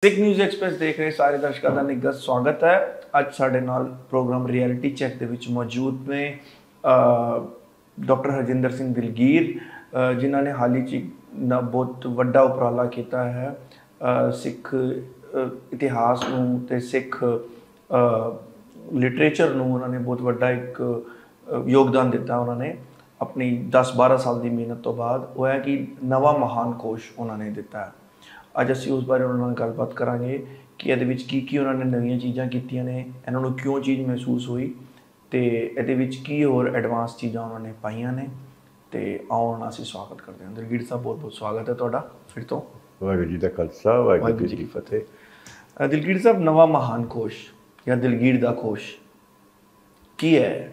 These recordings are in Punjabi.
ਸਿੱਖ ਨਿਊਜ਼ ਐਕਸਪ੍ਰੈਸ ਦੇਖ ਰਹੇ ਸਾਰੇ ਦਰਸ਼ਕਾਂ ਦਾ ਨਿੱਘਾ ਸਵਾਗਤ ਹੈ। ਅੱਜ ਸਾਡੇ ਨਾਲ ਪ੍ਰੋਗਰਾਮ ਰਿਐਲਿਟੀ ਚੈੱਕ ਦੇ ਵਿੱਚ ਮੌਜੂਦ ਨੇ ਡਾਕਟਰ ਹਰਜਿੰਦਰ ਸਿੰਘ ਦਿਲਗੀਰ, ਜਿਨ੍ਹਾਂ ਨੇ ਹਾਲ ਹੀ 'ਚ ਬਹੁਤ ਵੱਡਾ ਉਪਰਾਲਾ ਕੀਤਾ ਹੈ ਸਿੱਖ ਇਤਿਹਾਸ ਨੂੰ ਤੇ ਸਿੱਖ ਲਿਟਰੇਚਰ ਨੂੰ। ਉਹਨਾਂ ਨੇ ਬਹੁਤ ਵੱਡਾ ਇੱਕ ਯੋਗਦਾਨ ਦਿੱਤਾ। ਉਹਨਾਂ ਨੇ ਆਪਣੀ 10-12 ਸਾਲ ਦੀ ਮਿਹਨਤ ਤੋਂ ਬਾਅਦ ਉਹ ਹੈ ਕਿ ਨਵਾਂ ਮਹਾਨ ਕੋਸ਼ ਉਹਨਾਂ ਨੇ ਦਿੱਤਾ ਹੈ। ਅੱਜ ਅਸੀਂ ਉਸ ਬਾਰੇ ਉਹਨਾਂ ਨਾਲ ਗੱਲਬਾਤ ਕਰਾਂਗੇ ਕਿ ਇਹਦੇ ਵਿੱਚ ਕੀ ਉਹਨਾਂ ਨੇ ਨਵੀਆਂ ਚੀਜ਼ਾਂ ਕੀਤੀਆਂ ਨੇ, ਇਹਨਾਂ ਨੂੰ ਕਿਉਂ ਚੀਜ਼ ਮਹਿਸੂਸ ਹੋਈ ਤੇ ਇਹਦੇ ਵਿੱਚ ਕੀ ਹੋਰ ਐਡਵਾਂਸ ਚੀਜ਼ਾਂ ਉਹਨਾਂ ਨੇ ਪਾਈਆਂ ਨੇ। ਤੇ ਆਓ ਹੁਣ ਅਸੀਂ ਸਵਾਗਤ ਕਰਦੇ ਹਾਂ। ਦਿਲਗੀਰ ਸਾਹਿਬ, ਬਹੁਤ ਬਹੁਤ ਸਵਾਗਤ ਹੈ ਤੁਹਾਡਾ ਫਿਰ ਤੋਂ। ਵਾਹਿਗੁਰੂ ਜੀ ਦਾ ਖਾਲਸਾ, ਵਾਹਿਗੁਰੂ ਜੀ ਕੀ ਫਤਿਹ। ਦਿਲਗੀਰ ਸਾਹਿਬ, ਨਵਾਂ ਮਹਾਨ ਕੋਸ਼ ਜਾਂ ਦਿਲਗੀਰ ਦਾ ਕੋਸ਼ ਕੀ ਹੈ?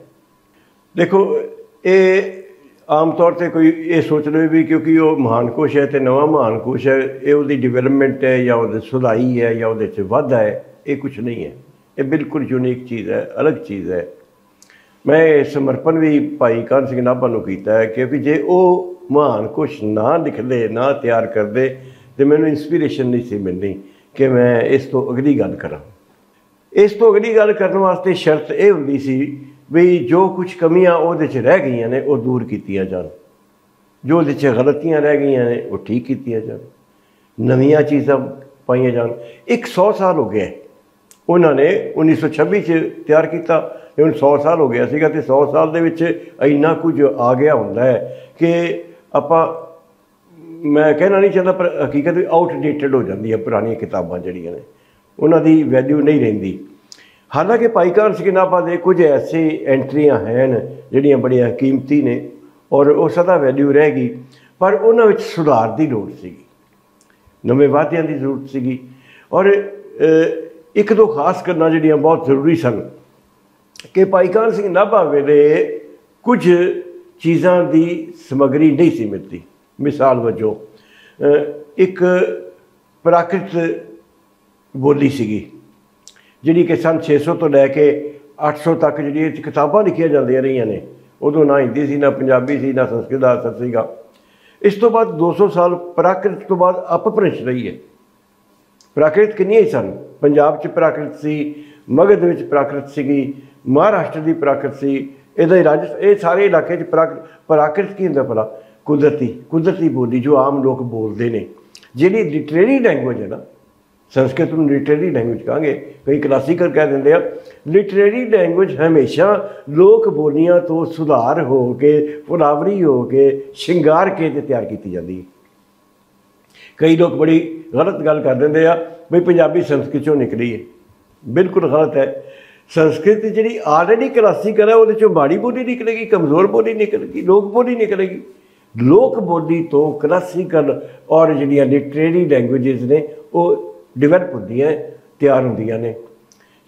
ਦੇਖੋ, ਇਹ ਆਮ ਤੌਰ 'ਤੇ ਕੋਈ ਇਹ ਸੋਚ ਲਵੇ ਵੀ ਕਿਉਂਕਿ ਉਹ ਮਹਾਨ ਕੋਸ਼ ਹੈ ਅਤੇ ਨਵਾਂ ਮਹਾਨ ਕੋਸ਼ ਹੈ, ਇਹ ਉਹਦੀ ਡਿਵੈਲਪਮੈਂਟ ਹੈ ਜਾਂ ਉਹਦੀ ਸੁਧਾਈ ਹੈ ਜਾਂ ਉਹਦੇ 'ਚ ਵਾਧਾ ਹੈ। ਇਹ ਕੁਛ ਨਹੀਂ ਹੈ, ਇਹ ਬਿਲਕੁਲ ਯੂਨੀਕ ਚੀਜ਼ ਹੈ, ਅਲੱਗ ਚੀਜ਼ ਹੈ। ਮੈਂ ਸਮਰਪਣ ਵੀ ਭਾਈ ਕਾਹਨ ਸਿੰਘ ਨਾਭਾ ਨੂੰ ਕੀਤਾ ਹੈ ਕਿਉਂਕਿ ਜੇ ਉਹ ਮਹਾਨ ਕੋਸ਼ ਨਾ ਲਿਖਦੇ, ਨਾ ਤਿਆਰ ਕਰਦੇ ਤਾਂ ਮੈਨੂੰ ਇੰਸਪੀਰੇਸ਼ਨ ਨਹੀਂ ਸੀ ਮਿਲਣੀ ਕਿ ਮੈਂ ਇਸ ਤੋਂ ਅਗਲੀ ਗੱਲ ਕਰਾਂ। ਇਸ ਤੋਂ ਅਗਲੀ ਗੱਲ ਕਰਨ ਵਾਸਤੇ ਸ਼ਰਤ ਇਹ ਹੁੰਦੀ ਸੀ ਵੀ ਜੋ ਕੁਛ ਕਮੀਆਂ ਉਹਦੇ 'ਚ ਰਹਿ ਗਈਆਂ ਨੇ ਉਹ ਦੂਰ ਕੀਤੀਆਂ ਜਾਣ, ਜੋ ਉਹਦੇ 'ਚ ਗਲਤੀਆਂ ਰਹਿ ਗਈਆਂ ਨੇ ਉਹ ਠੀਕ ਕੀਤੀਆਂ ਜਾਣ, ਨਵੀਆਂ ਚੀਜ਼ਾਂ ਪਾਈਆਂ ਜਾਣ। 100 ਸਾਲ ਹੋ ਗਏ ਉਹਨਾਂ ਨੇ 1926 'ਚ ਤਿਆਰ ਕੀਤਾ, ਹੁਣ 100 ਸਾਲ ਹੋ ਗਿਆ ਸੀਗਾ ਅਤੇ 100 ਸਾਲ ਦੇ ਵਿੱਚ ਇੰਨਾ ਕੁਝ ਆ ਗਿਆ ਹੁੰਦਾ ਹੈ ਕਿ ਆਪਾਂ, ਮੈਂ ਕਹਿਣਾ ਨਹੀਂ ਚਾਹੁੰਦਾ ਪਰ ਹਕੀਕਤ ਵੀ ਆਊਟਡੇਟਡ ਹੋ ਜਾਂਦੀ ਹੈ। ਪੁਰਾਣੀਆਂ ਕਿਤਾਬਾਂ ਜਿਹੜੀਆਂ ਨੇ ਉਹਨਾਂ ਦੀ ਵੈਲਿਊ ਨਹੀਂ ਰਹਿੰਦੀ। ਹਾਲਾਂਕਿ ਭਾਈ ਕਾਹਨ ਸਿੰਘ ਨਾਭਾ ਦੇ ਕੁਝ ਐਸੇ ਐਂਟਰੀਆਂ ਹਨ ਜਿਹੜੀਆਂ ਬੜੀਆਂ ਕੀਮਤੀ ਨੇ ਔਰ ਉਹ ਸਦਾ ਵੈਲਿਊ ਰਹਿ ਗਈ, ਪਰ ਉਹਨਾਂ ਵਿੱਚ ਸੁਧਾਰ ਦੀ ਲੋੜ ਸੀਗੀ, ਨਵੇਂ ਵਾਅਦਿਆਂ ਦੀ ਜ਼ਰੂਰਤ ਸੀਗੀ ਔਰ ਇੱਕ ਦੋ ਖਾਸ ਗੱਲਾਂ ਜਿਹੜੀਆਂ ਬਹੁਤ ਜ਼ਰੂਰੀ ਸਨ ਕਿ ਭਾਈ ਕਾਹਨ ਸਿੰਘ ਨਾਭਾ ਵੇਲੇ ਕੁਝ ਚੀਜ਼ਾਂ ਦੀ ਸਮੱਗਰੀ ਨਹੀਂ ਸੀ ਮਿਲਦੀ। ਮਿਸਾਲ ਵਜੋਂ ਇੱਕ ਪ੍ਰਾਕ੍ਰਿਤ ਬੋਲੀ ਸੀਗੀ ਜਿਹੜੀ ਕਿ ਸੰਨ 600 ਤੋਂ ਲੈ ਕੇ 800 ਤੱਕ ਜਿਹੜੀ ਇਹ 'ਚ ਕਿਤਾਬਾਂ ਲਿਖੀਆਂ ਜਾਂਦੀਆਂ ਰਹੀਆਂ ਨੇ। ਉਦੋਂ ਨਾ ਹਿੰਦੀ ਸੀ, ਨਾ ਪੰਜਾਬੀ ਸੀ, ਨਾ ਸੰਸਕ੍ਰਿਤ ਦਾ ਅਸਰ ਸੀਗਾ। ਇਸ ਤੋਂ ਬਾਅਦ 200 ਸਾਲ ਪ੍ਰਾਕ੍ਰਿਤ ਤੋਂ ਬਾਅਦ ਅਪਭ੍ਰੰਸ਼ ਰਹੀ ਹੈ। ਪ੍ਰਾਕ੍ਰਿਤ ਕਿੰਨੀਆਂ ਹੀ ਸਨ, ਪੰਜਾਬ 'ਚ ਪ੍ਰਾਕ੍ਰਿਤ ਸੀ, ਮਗਧ ਵਿੱਚ ਪ੍ਰਾਕ੍ਰਿਤ ਸੀਗੀ, ਮਹਾਰਾਸ਼ਟਰ ਦੀ ਪ੍ਰਾਕ੍ਰਿਤ ਸੀ, ਇਹਦਾ ਇਹ ਸਾਰੇ ਇਲਾਕੇ 'ਚ ਪ੍ਰਾਕ੍ਰਿਤ ਕੀ ਹੁੰਦਾ ਭਲਾ? ਕੁਦਰਤੀ ਬੋਲੀ ਜੋ ਆਮ ਲੋਕ ਬੋਲਦੇ ਨੇ, ਜਿਹੜੀ ਲਿਟਰੇਰੀ ਲੈਂਗੁਏਜ ਹੈ ਨਾ। ਸੰਸਕ੍ਰਿਤ ਨੂੰ ਲਿਟਰੇਰੀ ਲੈਂਗੁਏਜ ਕਹਾਂਗੇ, ਕਈ ਕਲਾਸੀਕਲ ਕਹਿ ਦਿੰਦੇ ਆ। ਲਿਟਰੇਰੀ ਲੈਂਗੁਏਜ ਹਮੇਸ਼ਾ ਲੋਕ ਬੋਲੀਆਂ ਤੋਂ ਸੁਧਾਰ ਹੋ ਕੇ, ਫੁਲਾਵਰੀ ਹੋ ਕੇ, ਸ਼ਿੰਗਾਰ ਕੇ ਤੇ ਤਿਆਰ ਕੀਤੀ ਜਾਂਦੀ ਹੈ। ਕਈ ਲੋਕ ਬੜੀ ਗਲਤ ਗੱਲ ਕਰ ਦਿੰਦੇ ਆ ਬਈ ਪੰਜਾਬੀ ਸੰਸਕ੍ਰਿਤ 'ਚੋਂ ਨਿਕਲੀ ਹੈ। ਬਿਲਕੁਲ ਗਲਤ ਹੈ। ਸੰਸਕ੍ਰਿਤ ਜਿਹੜੀ ਆਲਰੇਡੀ ਕਲਾਸੀਕਲ ਹੈ ਉਹਦੇ 'ਚੋਂ ਮਾੜੀ ਬੋਲੀ ਨਿਕਲੇਗੀ, ਕਮਜ਼ੋਰ ਬੋਲੀ ਨਿਕਲੇਗੀ, ਲੋਕ ਬੋਲੀ ਨਿਕਲੇਗੀ। ਲੋਕ ਬੋਲੀ ਤੋਂ ਕਲਾਸੀਕਲ ਔਰ ਜਿਹੜੀਆਂ ਲਿਟਰੇਰੀ ਲੈਂਗੁਏਜਿਸ ਨੇ ਉਹ ਡਿਵੈਲਪ ਹੁੰਦੀਆਂ, ਤਿਆਰ ਹੁੰਦੀਆਂ ਨੇ।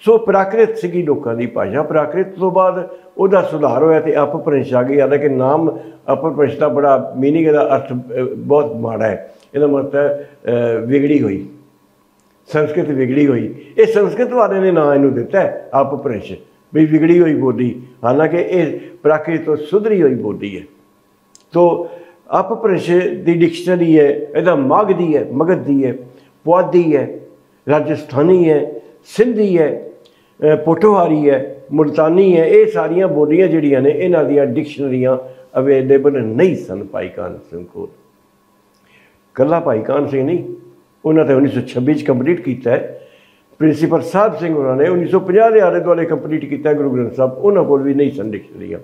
ਸੋ ਪ੍ਰਾਕ੍ਰਿਤ ਸੀਗੀ ਲੋਕਾਂ ਦੀ ਭਾਸ਼ਾ। ਪ੍ਰਾਕ੍ਰਿਤ ਤੋਂ ਬਾਅਦ ਉਹਦਾ ਸੁਧਾਰ ਹੋਇਆ ਅਤੇ ਅਪਭ੍ਰੰਸ਼ ਆ ਗਈ। ਹਾਲਾਂਕਿ ਨਾਮ ਅਪਭ੍ਰੰਸ਼ ਦਾ ਬੜਾ ਮੀਨਿੰਗ, ਇਹਦਾ ਅਰਥ ਬਹੁਤ ਮਾੜਾ ਹੈ। ਇਹਦਾ ਮਤਲਬ ਵਿਗੜੀ ਹੋਈ, ਸੰਸਕ੍ਰਿਤ ਵਿਗੜੀ ਹੋਈ। ਇਹ ਸੰਸਕ੍ਰਿਤ ਵਾਲੇ ਨੇ ਨਾਂ ਇਹਨੂੰ ਦਿੱਤਾ ਹੈ ਅਪਭ੍ਰੰਸ਼, ਵੀ ਵਿਗੜੀ ਹੋਈ ਬੋਲੀ। ਹਾਲਾਂਕਿ ਇਹ ਪ੍ਰਾਕ੍ਰਿਤ ਤੋਂ ਸੁਧਰੀ ਹੋਈ ਬੋਲੀ ਹੈ। ਤੋ ਅਪਭ੍ਰੰਸ਼ ਦੀ ਡਿਕਸ਼ਨਰੀ ਹੈ, ਇਹਦਾ ਮਗਧ ਦੀ ਹੈ, ਪੁਆਧੀ ਹੈ, ਰਾਜਸਥਾਨੀ ਹੈ, ਸਿੰਧੀ ਹੈ, ਪੋਠੋਹਾਰੀ ਹੈ, ਮੁਲਤਾਨੀ ਹੈ। ਇਹ ਸਾਰੀਆਂ ਬੋਲੀਆਂ ਜਿਹੜੀਆਂ ਨੇ ਇਹਨਾਂ ਦੀਆਂ ਡਿਕਸ਼ਨਰੀਆਂ ਅਵੇਲੇਬਲ ਨਹੀਂ ਸਨ ਭਾਈ ਕਾਹਨ ਸਿੰਘ ਕੋਲ। ਇਕੱਲਾ ਭਾਈ ਕਾਹਨ ਸਿੰਘ ਨਹੀਂ, ਉਹਨਾਂ ਨੇ 1926 'ਚ ਕੰਪਲੀਟ ਕੀਤਾ ਹੈ। ਪ੍ਰਿੰਸੀਪਲ ਸਾਹਿਬ ਸਿੰਘ ਉਹਨਾਂ ਨੇ 1950 ਦੇ ਆਲੇ ਦੁਆਲੇ ਕੰਪਲੀਟ ਕੀਤਾ ਗੁਰੂ ਗ੍ਰੰਥ ਸਾਹਿਬ, ਉਹਨਾਂ ਕੋਲ ਵੀ ਨਹੀਂ ਸਨ ਡਿਕਸ਼ਨਰੀਆਂ।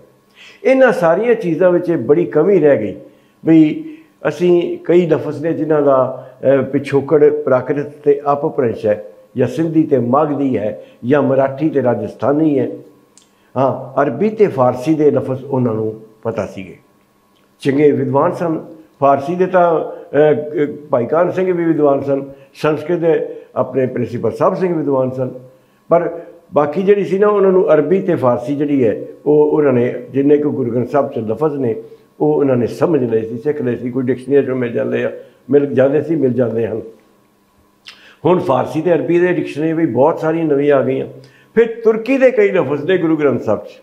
ਇਹਨਾਂ ਸਾਰੀਆਂ ਚੀਜ਼ਾਂ ਵਿੱਚ ਬੜੀ ਕਮੀ ਰਹਿ ਗਈ ਵੀ ਅਸੀਂ ਕਈ ਲਫ਼ਜ਼ ਨੇ ਜਿਨ੍ਹਾਂ ਦਾ ਪਿਛੋਕੜ ਪ੍ਰਾਕ੍ਰਿਤ ਅਤੇ ਅਪਭ੍ਰੰਸ਼ ਹੈ, ਜਾਂ ਸਿੰਧੀ ਅਤੇ ਮਾਗਧੀ ਹੈ, ਜਾਂ ਮਰਾਠੀ ਅਤੇ ਰਾਜਸਥਾਨੀ ਹੈ। ਹਾਂ, ਅਰਬੀ ਅਤੇ ਫਾਰਸੀ ਦੇ ਲਫ਼ਜ਼ ਉਹਨਾਂ ਨੂੰ ਪਤਾ ਸੀਗੇ, ਚੰਗੇ ਵਿਦਵਾਨ ਸਨ। ਫਾਰਸੀ ਦੇ ਤਾਂ ਭਾਈ ਕਾਹਨ ਸਿੰਘ ਵੀ ਵਿਦਵਾਨ ਸਨ, ਸੰਸਕ੍ਰਿਤ ਦੇ ਆਪਣੇ ਪ੍ਰਿੰਸੀਪਲ ਸਾਹਿਬ ਸਿੰਘ ਵਿਦਵਾਨ ਸਨ। ਪਰ ਬਾਕੀ ਜਿਹੜੀ ਸੀ ਨਾ, ਉਹਨਾਂ ਨੂੰ ਅਰਬੀ ਅਤੇ ਫਾਰਸੀ ਜਿਹੜੀ ਹੈ ਉਹ ਉਹਨਾਂ ਨੇ ਜਿੰਨੇ ਕੁ ਗੁਰੂ ਗ੍ਰੰਥ ਸਾਹਿਬ 'ਚ ਲਫ਼ਜ਼ ਨੇ ਉਹ ਉਹਨਾਂ ਨੇ ਸਮਝ ਲਏ ਸੀ, ਸਿੱਖ ਲਏ ਸੀ। ਕੋਈ ਡਿਕਸ਼ਨਰੀ 'ਚੋਂ ਮਿਲ ਜਾਂਦੇ ਹਨ। ਹੁਣ ਫਾਰਸੀ ਅਤੇ ਅਰਬੀ ਦੇ ਡਿਕਸ਼ਨਰੀ ਵੀ ਬਹੁਤ ਸਾਰੀਆਂ ਨਵੀਆਂ ਆ ਗਈਆਂ। ਫਿਰ ਤੁਰਕੀ ਦੇ ਕਈ ਲਫ਼ਜ਼ ਨੇ ਗੁਰੂ ਗ੍ਰੰਥ ਸਾਹਿਬ 'ਚ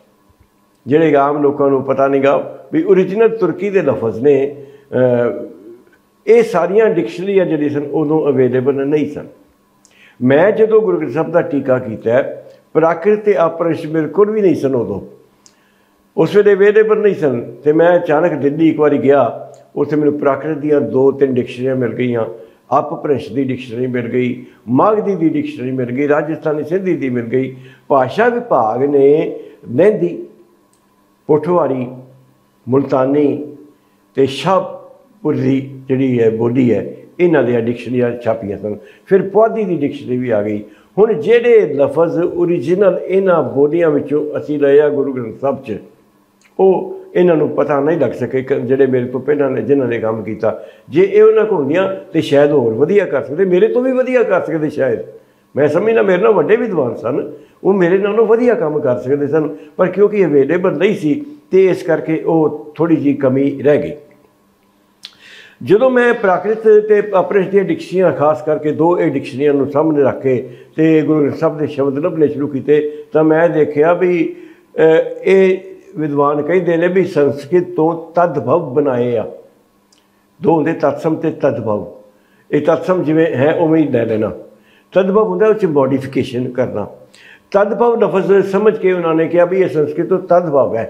ਜਿਹੜੇ ਆਮ ਲੋਕਾਂ ਨੂੰ ਪਤਾ ਨਹੀਂ ਗਾ ਵੀ ਓਰੀਜਨਲ ਤੁਰਕੀ ਦੇ ਲਫ਼ਜ਼ ਨੇ। ਇਹ ਸਾਰੀਆਂ ਡਿਕਸ਼ਨਰੀਆਂ ਜਿਹੜੀ ਸਨ ਉਦੋਂ ਅਵੇਲੇਬਲ ਨਹੀਂ ਸਨ। मैं जो गुरु ग्रंथ साहब का टीका किया प्राकृत ते अपभ्रंश बिल्कुल भी नहीं सन उदों, उस वे अवेलेबल नहीं सन। तो मैं अचानक दिल्ली एक बार गया, उत्थे मैंने प्राकृत दियाँ 2-3 डिक्शनरियाँ मिल गई, अपभ्रंश की डिक्शनरी मिल गई, मागधी की डिक्शनरी मिल गई, राजस्थानी सिंधी की मिल गई। भाषा विभाग ने लहंदी, पोठवारी, मुल्तानी ते शाहपुर की जिहड़ी है बोली है, इन्हां दियां डिक्शनरियां छापियां सन। फिर पुआधी की डिक्शनरी भी आ गई। हुण जिहड़े लफज ओरिजिनल इन्हां बोलियां विचों असीं लए आ गुरु ग्रंथ साहब च, ਉਹ ਇਹਨਾਂ ਨੂੰ ਪਤਾ नहीं लग सके ਜਿਹੜੇ ਮੇਰੇ ਤੋਂ ਪਹਿਲਾਂ ਨੇ ਜਿਨ੍ਹਾਂ ਨੇ ਕੰਮ ਕੀਤਾ। ਜੇ ਇਹ ਉਹਨਾਂ ਕੋਲ ਹੁੰਦੀਆਂ तो शायद होर वधिया कर सकते, मेरे तो भी वधिया कर सकते शायद। मैं समझना मेरे नाल वड्डे विद्वान सन, वो मेरे नालों वधिया काम कर सकते सन, पर क्योंकि अवेलेबल नहीं सी तो इस करके वो थोड़ी जी कमी रह गई। जो मैं प्राकृत ते अपभ्रंश दी डिक्शनरियां खास करके 2 ये डिक्शनरियां सामने रख के ते गुरु ग्रंथ साहब के शब्द लभने शुरू किए, तो मैं देखा भी ये विद्वान कहते हैं भी संस्कृत तो तदभव बनाए आ। 2 होंगे तत्सम ते तदभव। ये तत्सम जिमें है उवें ही लै लेना, तदभव होंगे उस मॉडिफिकेशन करना। तदभव लफज समझ के उन्होंने कहा भी ये संस्कृत तो तदभव है,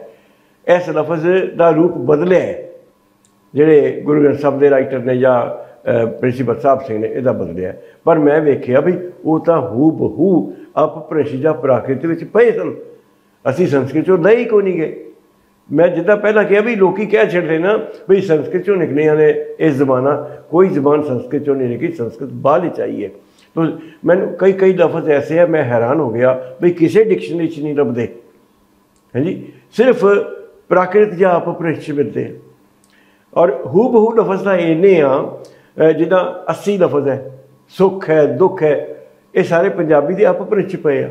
इस लफज का रूप बदलिया है। जिहड़े गुरु ग्रंथ साहब के राइटर ने या प्रिंसीपल साहब सिंह ने यदा बदलिया, पर मैं वेख्या भी वो तो हू बहू अपभ्रंश या प्राकृत विच पए सन, असी संस्कृत चो ले ही को नहीं गए। मैं जिदा पहला कहा भी लोग कह छड़ते ना भी संस्कृत चो निकलिया ने, इस जमाना कोई जबान संस्कृत चो नहीं निकली, संस्कृत बाहर ही चाहिए। तो मैंने कई लफज ऐसे है मैं हैरान हो गया भी किसी डिक्शनरी च नहीं लभदे हैं जी, सिर्फ प्राकृत या अपभ्रंश मिलते हैं। और हू बहू लफज तो इन्ने आ जिदा 80 लफज है, सुख है, दुख है, ये सारे पंजाबी के अपभ्रंश पे आ।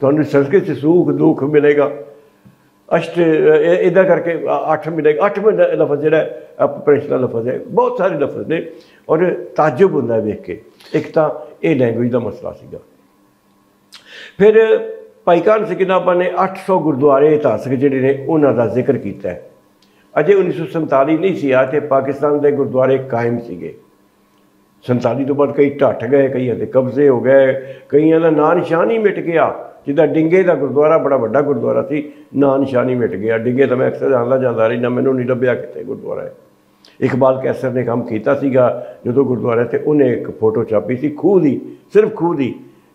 तो संस्कृत सुख दुख मिलेगा, अष्ट इदा करके 8 मिलेगा, 8वें लफज जो अपभ्रंश का लफज है। बहुत सारे लफज ने और ताजुब होंदा वेख के। एक तो ये लैंगुएज का मसला सीगा। फिर भाई कान सिंह नाभा ने 800 गुरुद्वारे इतिहासक जिहड़े ने उन्हां दा जिक्र किया है। अजे 1947 नहीं सी आ ते पाकिस्तान के गुरुद्वारे कायम सीगे। 47 तो बाद कई ढट गए, कई के कब्जे हो गए, कईयां दा नां निशान ही मिट गया। जिदा डिंगे का गुरुद्वारा बड़ा वड्डा गुरुद्वारा सी, नां निशान ही मिट गया। डिंगे तो मैं अक्सर आंदा जांदा रही ना, मैनूं नहीं लभ्या कित्थे गुरुद्वारा है। इकबाल कैसर ने काम किया सीगा जो गुरुद्वारे ते उन्हें एक फोटो छापी सी खूह की, सिर्फ खूह की,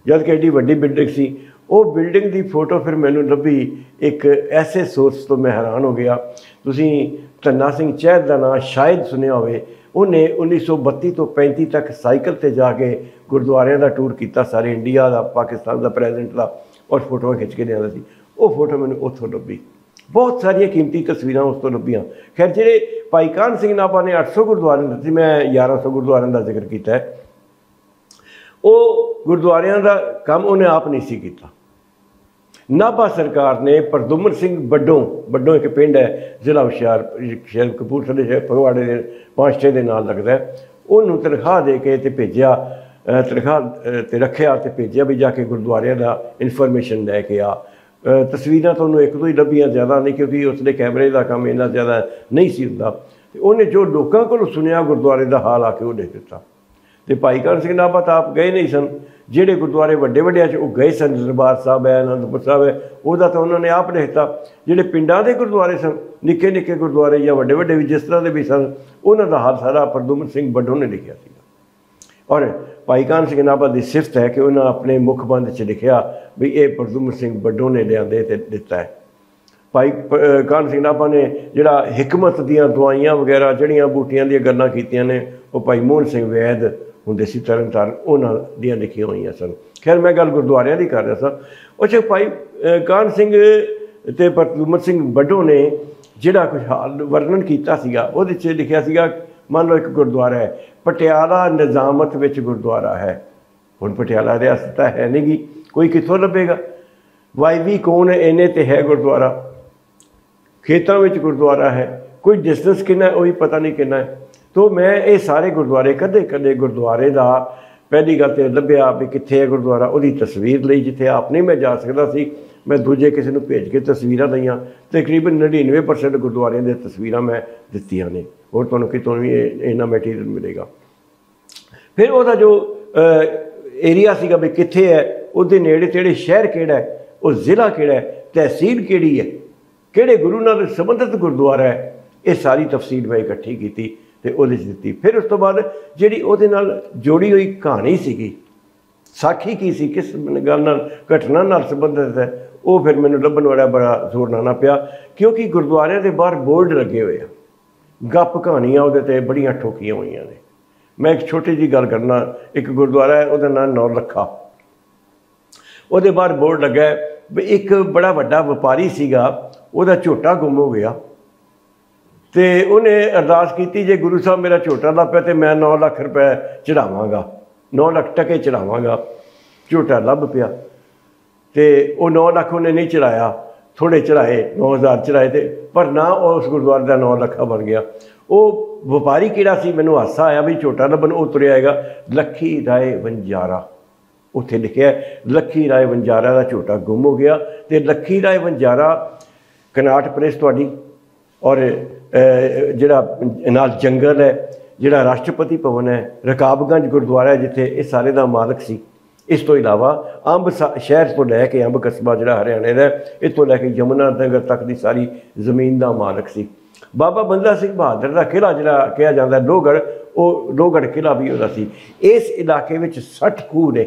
जब कि एडी वड्डी बिल्डिंग सी। वो बिल्डिंग की फोटो फिर मैनूं लभी एक ऐसे सोर्स तो मैं हैरान हो गया। तुसीं धन्ना सिंह चहल का नाम शायद सुनिया होवे, उन्हें 1932 तो 35 तक साइकिल पर जाके गुरुद्वारियां का टूर किया, सारे इंडिया का, पाकिस्तान का, प्रेजेंट का, और फोटो खिंच के लिया सी। वो फोटो मैंने उत्थों लभी। बहुत सारिया कीमती तस्वीर उस तो लभियां। खैर जिहड़े भाई कान सिंह नाभा ने 800 गुरुद्वारे दस्से, मैं 1100 गुरुद्वारों का जिक्र किया है। वो गुरुद्वारियां का काम उन्हें आप नहीं सी कीता। नाभा सरकार ने प्रदुमन सिंह बड्डों एक पिंड है जिला हुशियार कपूरथले फगवाड़े के 5-6 के नाल लगता है, उन्होंने तनख्वाह दे के ते भेजिया, तनख्वाह ते रखिया ते भेजिया भी जाके गुरुद्वारे का इन्फॉर्मेशन लैके आ। तस्वीरां तो उन्होंने 1-2 ही लभियां, ज़्यादा नहीं, क्योंकि उसने कैमरे का काम इन्ना ज़्यादा नहीं सी हुंदा। उन्हें जो लोगों को सुनिया गुरुद्वारे का हाल आके वो लिख दिता। तो भाई कान सिंह नाभा तो आप गए नहीं सन, ਜਿਹੜੇ गुरुद्वारे ਵੱਡੇ ਵੱਡਿਆਂ 'ਚ ਉਹ गए सन, दरबार साहब है, आनंदपुर साहब है, ਉਹਦਾ तो उन्होंने आप लिखता। ਜਿਹੜੇ ਪਿੰਡਾਂ ਦੇ गुरुद्वारे सन, ਨਿੱਕੇ ਨਿੱਕੇ गुरुद्वारे ਜਾਂ ਵੱਡੇ ਵੱਡੇ ਵੀ जिस तरह के भी सन, ਉਹਨਾਂ ਦਾ हाल सारा प्रदुमन सिंह बड्डों ने लिखिया सीगा। और भाई कान सिंह नाभा की सिफत है कि उन्होंने अपने मुखबंद 'ਚ लिखिया भी ये प्रदुमन सिंह बड्डों ने लियांदे ते दिता है। भाई कान सिंह नाभा ने जिहड़ा हिकमत दीआं दवाइयां वगैरह जड़ियां बूटियां दी गल्लां कीतियां ने, वो भाई मोहन सिंह वैद ਹੁੰਦੇ ਸੀ ਤਰਨਤਾਰਨ, ਉਹਨਾਂ ਦੀਆਂ ਲਿਖੀਆਂ ਹੋਈਆਂ ਸਨ। खैर मैं गल गुरुद्वारियां की कर रहा था। अच्छा भाई कान सिंह ते प्रदुमन सिंह बड्डों ने जिहड़ा कुछ हाल वर्णन किया सीगा, ਉਹਦੇ 'ਚ लिखिया सीगा, मान लो एक गुरुद्वारा है पटियाला निजामत विच गुरुद्वारा है। हुण पटियाला रियासत तो है नहीं गी, कोई कित्थों लभेगा। वाईवी कौन है इन्हें तो है गुरुद्वारा, खेतों में गुरुद्वारा है, कोई डिस्टेंस कितना है वही पता नहीं कितना है। तो मैं ये सारे गुरुद्वारे कदे गुरुद्वारे का पहली गल तो लभ्या भी कित्थे है गुरुद्वारा, उसकी तस्वीर ली जिथे आप नहीं मैं जा सकता सी, मैं दूजे किसी को भेज के तस्वीर लईयां। तकरीबन 99% गुरुद्वारे दी तस्वीर मैं दित्तियां ने, और तुहानूं कितों भी इन्ना मैटीरियल मिलेगा। फिर वह जो ਏਰੀਆ ਸੀਗਾ ਵੀ ਕਿੱਥੇ ਹੈ, ਉਹਦੇ ਨੇੜੇ ਤੇੜੇ ਸ਼ਹਿਰ ਕਿਹੜਾ ਹੈ, ਉਹ ਜ਼ਿਲ੍ਹਾ ਕਿਹੜਾ ਹੈ, ਤਹਿਸੀਲ ਕਿਹੜੀ ਹੈ, ਕਿਹੜੇ ਗੁਰੂ ਨਾਲ ਸੰਬੰਧਿਤ ਗੁਰਦੁਆਰਾ ਹੈ, ਇਹ ਸਾਰੀ ਤਫਸੀਲ ਮੈਂ ਇਕੱਠੀ ਕੀਤੀ ਤੇ ਉਹਦੇ 'ਚ ਦਿੱਤੀ। ਫਿਰ ਉਸ ਤੋਂ ਬਾਅਦ ਜਿਹੜੀ ਉਹਦੇ ਨਾਲ ਜੋੜੀ ਹੋਈ ਕਹਾਣੀ ਸੀਗੀ, ਸਾਖੀ ਕੀ ਸੀ, ਕਿਸ ਗੱਲ ਨਾਲ, ਘਟਨਾ ਨਾਲ ਸੰਬੰਧਿਤ ਹੈ, ਉਹ ਫਿਰ ਮੈਨੂੰ ਲੱਭਣ ਵਾਲਾ ਬੜਾ ਜ਼ੋਰ ਲਾਉਣਾ ਪਿਆ, ਕਿਉਂਕਿ ਗੁਰਦੁਆਰਿਆਂ ਦੇ ਬਾਹਰ ਬੋਰਡ ਲੱਗੇ ਹੋਏ ਆ, ਗੱਪ ਕਹਾਣੀਆਂ ਉਹਦੇ 'ਤੇ ਬੜੀਆਂ ਠੋਕੀਆਂ ਹੋਈਆਂ ਨੇ। ਮੈਂ ਇੱਕ ਛੋਟੀ ਜਿਹੀ ਗੱਲ ਕਰਨਾ, ਇੱਕ ਗੁਰਦੁਆਰਾ ਹੈ ਉਹਦਾ ਨਾਮ ਨੌ ਲੱਖਾ, ਉਹਦੇ ਬਾਹਰ ਬੋਰਡ ਲੱਗਾ ਵੀ ਇੱਕ ਬੜਾ ਵੱਡਾ ਵਪਾਰੀ ਸੀਗਾ, ਉਹਦਾ ਝੋਟਾ ਗੁੰਮ ਹੋ ਗਿਆ ਤੇ ਉਹਨੇ ਅਰਦਾਸ ਕੀਤੀ, ਜੇ ਗੁਰੂ ਸਾਹਿਬ ਮੇਰਾ ਝੋਟਾ ਲੱਭ ਪਿਆ ਤੇ ਮੈਂ 9 ਲੱਖ ਰੁਪਏ ਚੜਾਵਾਂਗਾ, 9 ਲੱਖ ਟਕੇ ਚੜਾਵਾਂਗਾ। ਝੋਟਾ ਲੱਭ ਪਿਆ ਤੇ ਉਹ 9 ਲੱਖ ਉਹਨੇ ਨਹੀਂ ਚੜਾਇਆ, ਥੋੜ੍ਹੇ ਚੜਾਏ, 9000 ਚੜਾਏ, ਤੇ ਪਰ ਨਾ ਉਸ ਗੁਰਦੁਆਰੇ ਦਾ 9 ਲੱਖਾ ਬਣ ਗਿਆ। ਉਹ ਵਪਾਰੀ ਕਿਹੜਾ ਸੀ, ਮੈਨੂੰ ਹਾਸਾ ਆਇਆ ਵੀ ਝੋਟਾ ਲੱਭਣ ਉਹ ਤੁਰਿਆ ਹੈਗਾ ਲੱਖੀ ਰਾਏ ਵਣਜਾਰਾ, ਉੱਥੇ ਲਿਖਿਆ ਲੱਖੀ ਰਾਏ ਵਣਜਾਰਾ ਦਾ ਝੋਟਾ ਗੁੰਮ ਹੋ ਗਿਆ। ਤੇ ਲੱਖੀ ਰਾਏ ਵਣਜਾਰਾ ਕਨਾਟ ਪ੍ਰੈਸ ਤੁਹਾਡੀ, ਔਰ ਜਿਹੜਾ ਨਾਲ ਜੰਗਲ ਹੈ, ਜਿਹੜਾ ਰਾਸ਼ਟਰਪਤੀ ਭਵਨ ਹੈ, ਰਕਾਬਗੰਜ ਗੁਰਦੁਆਰਾ ਹੈ ਜਿੱਥੇ ਇਹ ਸਾਰੇ ਦਾ ਮਾਲਕ ਸੀ। ਇਸ ਤੋਂ ਇਲਾਵਾ ਅੰਬ ਸ਼ਹਿਰ ਤੋਂ ਲੈ ਕੇ ਅੰਬ ਕਸਬਾ ਜਿਹੜਾ ਹਰਿਆਣੇ ਦਾ, ਇਸ ਤੋਂ ਲੈ ਕੇ ਯਮੁਨਾ ਨਗਰ ਤੱਕ ਦੀ ਸਾਰੀ ਜ਼ਮੀਨ ਦਾ ਮਾਲਕ ਸੀ। ਬਾਬਾ ਬੰਦਾ ਸਿੰਘ ਬਹਾਦਰ ਦਾ ਕਿਲ੍ਹਾ ਜਿਹੜਾ ਕਿਹਾ ਜਾਂਦਾ ਲੋਹਗੜ੍ਹ, ਉਹ ਲੋਹਗੜ੍ਹ ਕਿਲ੍ਹਾ ਵੀ ਉਹਦਾ ਸੀ। ਇਸ ਇਲਾਕੇ ਵਿੱਚ 60 ਖੂਹ ਨੇ,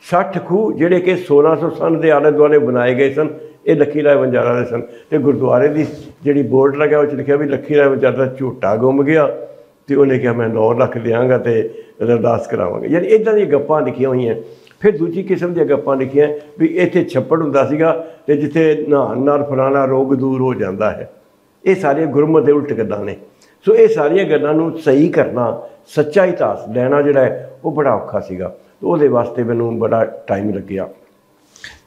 60 ਖੂਹ ਜਿਹੜੇ ਕਿ 1600 ਸਨ ਦੇ ਆਲੇ ਦੁਆਲੇ ਬਣਾਏ ਗਏ ਸਨ, ਇਹ ਲੱਖੀ ਰਾਏ ਵਣਜਾਰਾ ਦੇ ਸਨ। ਤੇ ਗੁਰਦੁਆਰੇ ਦੀ ਜਿਹੜੀ ਬੋਰਡ ਲੱਗਿਆ ਉਹ 'ਚ ਲਿਖਿਆ ਵੀ ਲੱਖੀ ਰਾਏ ਵਣਜਾਰਾ ਦਾ ਝੋਟਾ ਗੁੰਮ ਗਿਆ ਤੇ ਉਹਨੇ ਕਿਹਾ ਮੈਂ 9 ਲੱਖ ਦਿਆਂਗਾ ਤੇ ਅਰਦਾਸ ਕਰਾਵਾਂਗਾ। ਯਾਨੀ ਇੱਦਾਂ ਦੀਆਂ ਗੱਪਾਂ ਲਿਖੀਆਂ ਹੋਈਆਂ। ਫਿਰ ਦੂਜੀ ਕਿਸਮ ਦੀਆਂ ਗੱਪਾਂ ਲਿਖੀਆਂ ਵੀ ਇੱਥੇ ਛੱਪੜ ਹੁੰਦਾ ਸੀਗਾ ਤੇ ਜਿੱਥੇ ਨਹਾਉਣ ਨਾਲ ਫਲਾਣਾ ਰੋਗ ਦੂਰ ਹੋ ਜਾਂਦਾ ਹੈ। ਇਹ ਸਾਰੀਆਂ ਗੁਰਮਤਿ ਦੇ ਉਲਟ ਗੱਲਾਂ ਨੇ। ਸੋ ਇਹ ਸਾਰੀਆਂ ਗੱਲਾਂ ਨੂੰ ਸਹੀ ਕਰਨਾ, ਸੱਚਾ ਇਤਿਹਾਸ ਲੈਣਾ ਜਿਹੜਾ ਹੈ ਉਹ ਬੜਾ ਔਖਾ ਸੀਗਾ। ਤੇ ਉਹਦੇ ਵਾਸਤੇ ਮੈਨੂੰ ਬੜਾ ਟਾਈਮ ਲੱਗਿਆ।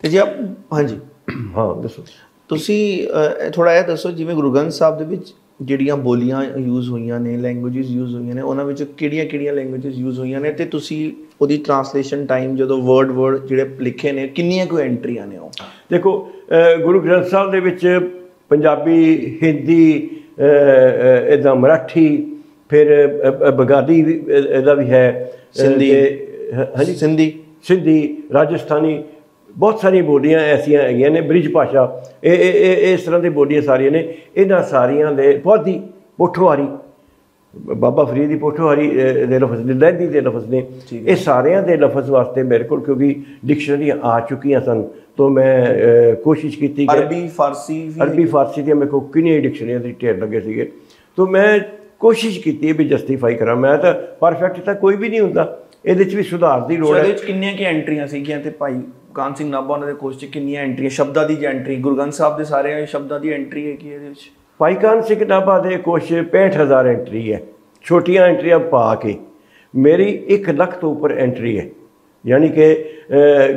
ਤੇ ਜੀ ਹਾਂਜੀ ਹਾਂ ਦੱਸੋ ਤੁਸੀਂ ਥੋੜ੍ਹਾ ਇਹ ਦੱਸੋ, ਜਿਵੇਂ ਗੁਰੂ ਗ੍ਰੰਥ ਸਾਹਿਬ ਦੇ ਵਿੱਚ ਜਿਹੜੀਆਂ ਬੋਲੀਆਂ ਯੂਜ਼ ਹੋਈਆਂ ਨੇ, ਲੈਂਗੁਏਜਿਸ ਯੂਜ਼ ਹੋਈਆਂ ਨੇ, ਉਹਨਾਂ ਵਿੱਚ ਕਿਹੜੀਆਂ ਲੈਂਗੁਏਜਿਸ ਯੂਜ਼ ਹੋਈਆਂ ਨੇ, ਤੇ ਤੁਸੀਂ ਉਹਦੀ ਟਰਾਂਸਲੇਸ਼ਨ ਟਾਈਮ ਜਦੋਂ ਵਰਡ ਜਿਹੜੇ ਲਿਖੇ ਨੇ ਕਿੰਨੀਆਂ ਕੋਈ ਐਂਟਰੀਆਂ ਨੇ ਉਹ? ਦੇਖੋ ਗੁਰੂ ਗ੍ਰੰਥ ਸਾਹਿਬ ਦੇ ਵਿੱਚ ਪੰਜਾਬੀ, ਹਿੰਦੀ, ਇੱਦਾਂ ਮਰਾਠੀ, ਫਿਰ ਬੰਗਾਲੀ ਇਹਦਾ ਵੀ ਹੈ, ਸਿੰਧੀ, ਹਾਂਜੀ ਸਿੰਧੀ, ਰਾਜਸਥਾਨੀ, ਬਹੁਤ ਸਾਰੀਆਂ ਬੋਲੀਆਂ ਐਸੀਆਂ ਹੈਗੀਆਂ ਨੇ, ਬ੍ਰਿਜ ਭਾਸ਼ਾ, ਇਹ ਇਸ ਤਰ੍ਹਾਂ ਦੀ ਬੋਲੀਆਂ ਸਾਰੀਆਂ ਨੇ। ਇਹਨਾਂ ਸਾਰੀਆਂ ਦੇ ਪੌਦੀ ਪੋਠੋਹਾਰੀ, ਬਾਬਾ ਫਰੀਦ ਦੀ ਪੋਠੋਹਾਰੀ ਦੇ ਲਫ਼ਜ਼ ਨੇ, ਲਹਿੰਦੀ ਦੇ ਲਫ਼ਜ਼ ਨੇ, ਇਹ ਸਾਰਿਆਂ ਦੇ ਲਫ਼ਜ਼ ਵਾਸਤੇ ਮੇਰੇ ਕੋਲ ਕਿਉਂਕਿ ਡਿਕਸ਼ਨਰੀਆਂ ਆ ਚੁੱਕੀਆਂ ਸਨ, ਤਾਂ ਮੈਂ ਕੋਸ਼ਿਸ਼ ਕੀਤੀ ਕਿ ਅਰਬੀ ਫਾਰਸੀ ਦੀਆਂ ਮੇਰੇ ਕੋਲ ਕਿੰਨੀਆਂ ਡਿਕਸ਼ਨਰੀਆਂ ਦੇ ਢੇਰ ਲੱਗੇ ਸੀਗੇ, ਤਾਂ ਮੈਂ ਕੋਸ਼ਿਸ਼ ਕੀਤੀ ਵੀ ਜਸਟੀਫਾਈ ਕਰਾਂ। ਮੈਂ ਤਾਂ ਪਰਫੈਕਟ ਤਾਂ ਕੋਈ ਵੀ ਨਹੀਂ ਹੁੰਦਾ, ਇਹਦੇ 'ਚ ਵੀ ਸੁਧਾਰ ਦੀ ਲੋੜ ਹੈ। ਇਹਦੇ 'ਚ ਕਿੰਨੀਆਂ ਕੀ ਐਂਟਰੀਆਂ ਸੀਗੀਆਂ ਤੇ ਭਾਈ ਕਾਹਨ ਸਿੰਘ ਨਾਭਾ ਉਹਨਾਂ ਦੇ ਕੋਰਸ 'ਚ ਕਿੰਨੀਆਂ ਐਂਟਰੀਆਂ, ਸ਼ਬਦਾਂ ਦੀ ਐਂਟਰੀ, ਗੁਰੂ ਗ੍ਰੰਥ ਸਾਹਿਬ ਦੇ ਸਾਰੇ ਸ਼ਬਦਾਂ ਦੀ ਐਂਟਰੀ ਹੈਗੀ ਇਹਦੇ ਵਿੱਚ? ਭਾਈ ਕਾਹਨ ਸਿੰਘ ਨਾਭਾ ਦੇ ਕੋਰਸ 'ਚ 65,000 ਐਂਟਰੀ ਹੈ, ਛੋਟੀਆਂ ਐਂਟਰੀਆਂ ਪਾ ਕੇ ਮੇਰੀ 1 ਲੱਖ ਤੋਂ ਉੱਪਰ ਐਂਟਰੀ ਹੈ। ਯਾਨੀ ਕਿ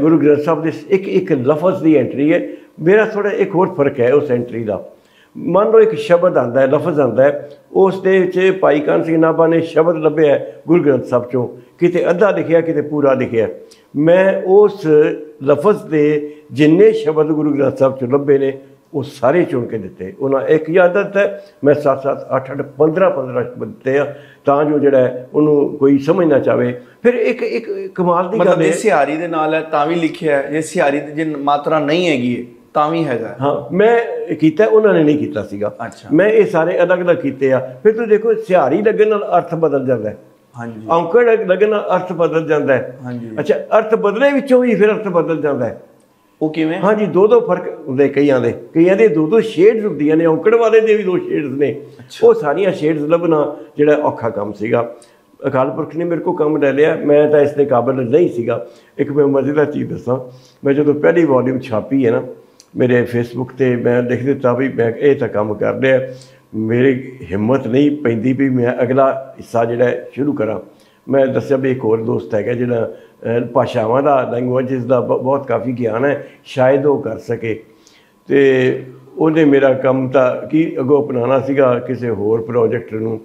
ਗੁਰੂ ਗ੍ਰੰਥ ਸਾਹਿਬ ਦੇ ਇੱਕ ਲਫ਼ਜ਼ ਦੀ ਐਂਟਰੀ ਹੈ। ਮੇਰਾ ਥੋੜ੍ਹਾ ਇੱਕ ਹੋਰ ਫਰਕ ਹੈ ਉਸ ਐਂਟਰੀ ਦਾ। ਮੰਨ ਲਓ ਇੱਕ ਸ਼ਬਦ ਆਉਂਦਾ ਹੈ, ਲਫ਼ਜ਼ ਆਉਂਦਾ ਹੈ, ਉਸ ਦੇ ਵਿੱਚ ਭਾਈ ਕਾਹਨ ਸਿੰਘ ਨਾਭਾ ਨੇ ਸ਼ਬਦ ਲੱਭਿਆ ਗੁਰੂ ਗ੍ਰੰਥ ਸਾਹਿਬ 'ਚੋਂ, ਕਿਤੇ ਅੱਧਾ ਲਿਖਿਆ ਕਿਤੇ ਪੂਰਾ ਲਿਖਿਆ। ਮੈਂ ਉਸ ਲਫ਼ਜ਼ ਦੇ ਜਿੰਨੇ ਸ਼ਬਦ ਗੁਰੂ ਗ੍ਰੰਥ ਸਾਹਿਬ 'ਚੋਂ ਲੱਭੇ ਨੇ ਉਹ ਸਾਰੇ ਚੁਣ ਕੇ ਦਿੱਤੇ। ਉਹਨਾਂ ਇੱਕ ਆਦਤ ਹੈ, ਮੈਂ 7-7, 8-8, 15-15 ਸ਼ਬਦ ਦਿੱਤੇ ਆ, ਤਾਂ ਜੋ ਜਿਹੜਾ ਹੈ ਉਹਨੂੰ ਕੋਈ ਸਮਝ ਨਾ ਚਾਵੇ। ਫਿਰ ਇੱਕ ਕਮਾਲ ਦੀ ਗੱਲ ਹੈ, ਸਿਹਾਰੀ ਦੇ ਨਾਲ ਹੈ ਤਾਂ ਵੀ ਲਿਖਿਆ ਹੈ, ਜੇ ਸਿਹਾਰੀ ਦੀ ਜੇ ਮਾਤਰਾ ਨਹੀਂ ਹੈਗੀ ਤਾਂ ਵੀ ਹੈਗਾ। ਹਾਂ ਮੈਂ ਕੀਤਾ, ਉਹਨਾਂ ਨੇ ਨਹੀਂ ਕੀਤਾ ਸੀਗਾ। ਮੈਂ ਇਹ ਸਾਰੇ ਅਲੱਗ-ਅਲੱਗ ਕੀਤੇ ਆ। ਫਿਰ ਤੁਸੀਂ ਦੇਖੋ ਸਿਹਾਰੀ ਲੱਗਣ ਨਾਲ ਅਰਥ ਬਦਲ ਜਾਂਦਾ ਹੈ, ਹਾਂਜੀ, ਔਂਕੜ ਲੱਗਣ ਨਾਲ ਅਰਥ ਬਦਲ ਜਾਂਦਾ ਹੈ, ਹਾਂਜੀ। ਅੱਛਾ, ਅਰਥ ਬਦਲੇ ਵਿੱਚੋਂ ਵੀ ਫਿਰ ਅਰਥ ਬਦਲ ਜਾਂਦਾ ਹੈ। ਉਹ ਕਿਵੇਂ? ਹਾਂਜੀ, ਦੋ ਫਰਕ ਹੁੰਦੇ ਕਈਆਂ ਦੇ ਦੋ ਸ਼ੇਡਸ ਹੁੰਦੀਆਂ ਨੇ, ਔਂਕੜ ਵਾਲੇ ਦੇ ਵੀ 2 ਸ਼ੇਡਸ ਨੇ। ਉਹ ਸਾਰੀਆਂ ਸ਼ੇਡਸ ਲੱਭਣਾ ਜਿਹੜਾ ਔਖਾ ਕੰਮ ਸੀਗਾ। ਅਕਾਲ ਪੁਰਖ ਨੇ ਮੇਰੇ ਕੋਲ ਕੰਮ ਲੈ ਲਿਆ, ਮੈਂ ਤਾਂ ਇਸ ਦੇ ਕਾਬਿਲ ਨਹੀਂ ਸੀਗਾ। ਇੱਕ ਮੈਂ ਮਜ਼ੇਦਾਰ ਚੀਜ਼ ਦੱਸਾਂ, ਮੈਂ ਜਦੋਂ ਪਹਿਲੀ ਵੋਲੀਅਮ ਛਾਪੀ ਹੈ ਨਾ, ਮੇਰੇ ਫੇਸਬੁੱਕ 'ਤੇ ਮੈਂ ਲਿਖ ਦਿੱਤਾ ਵੀ ਮੈਂ ਇਹ ਤਾਂ ਕੰਮ ਕਰ ਲਿਆ, ਮੇਰੀ ਹਿੰਮਤ ਨਹੀਂ ਪੈਂਦੀ ਵੀ ਮੈਂ ਅਗਲਾ ਹਿੱਸਾ ਜਿਹੜਾ ਸ਼ੁਰੂ ਕਰਾਂ। ਮੈਂ ਦੱਸਿਆ ਵੀ ਇੱਕ ਹੋਰ ਦੋਸਤ ਹੈਗਾ ਜਿਹੜਾ ਭਾਸ਼ਾਵਾਂ ਦਾ, ਲੈਂਗੁਏਜਿਸ ਦਾ ਬਹੁਤ ਕਾਫੀ ਗਿਆਨ ਹੈ, ਸ਼ਾਇਦ ਉਹ ਕਰ ਸਕੇ। ਅਤੇ ਉਹਨੇ ਮੇਰਾ ਕੰਮ ਤਾਂ ਕੀ ਅੱਗੋਂ ਅਪਣਾਉਣਾ ਸੀਗਾ ਕਿਸੇ ਹੋਰ ਪ੍ਰੋਜੈਕਟ ਨੂੰ,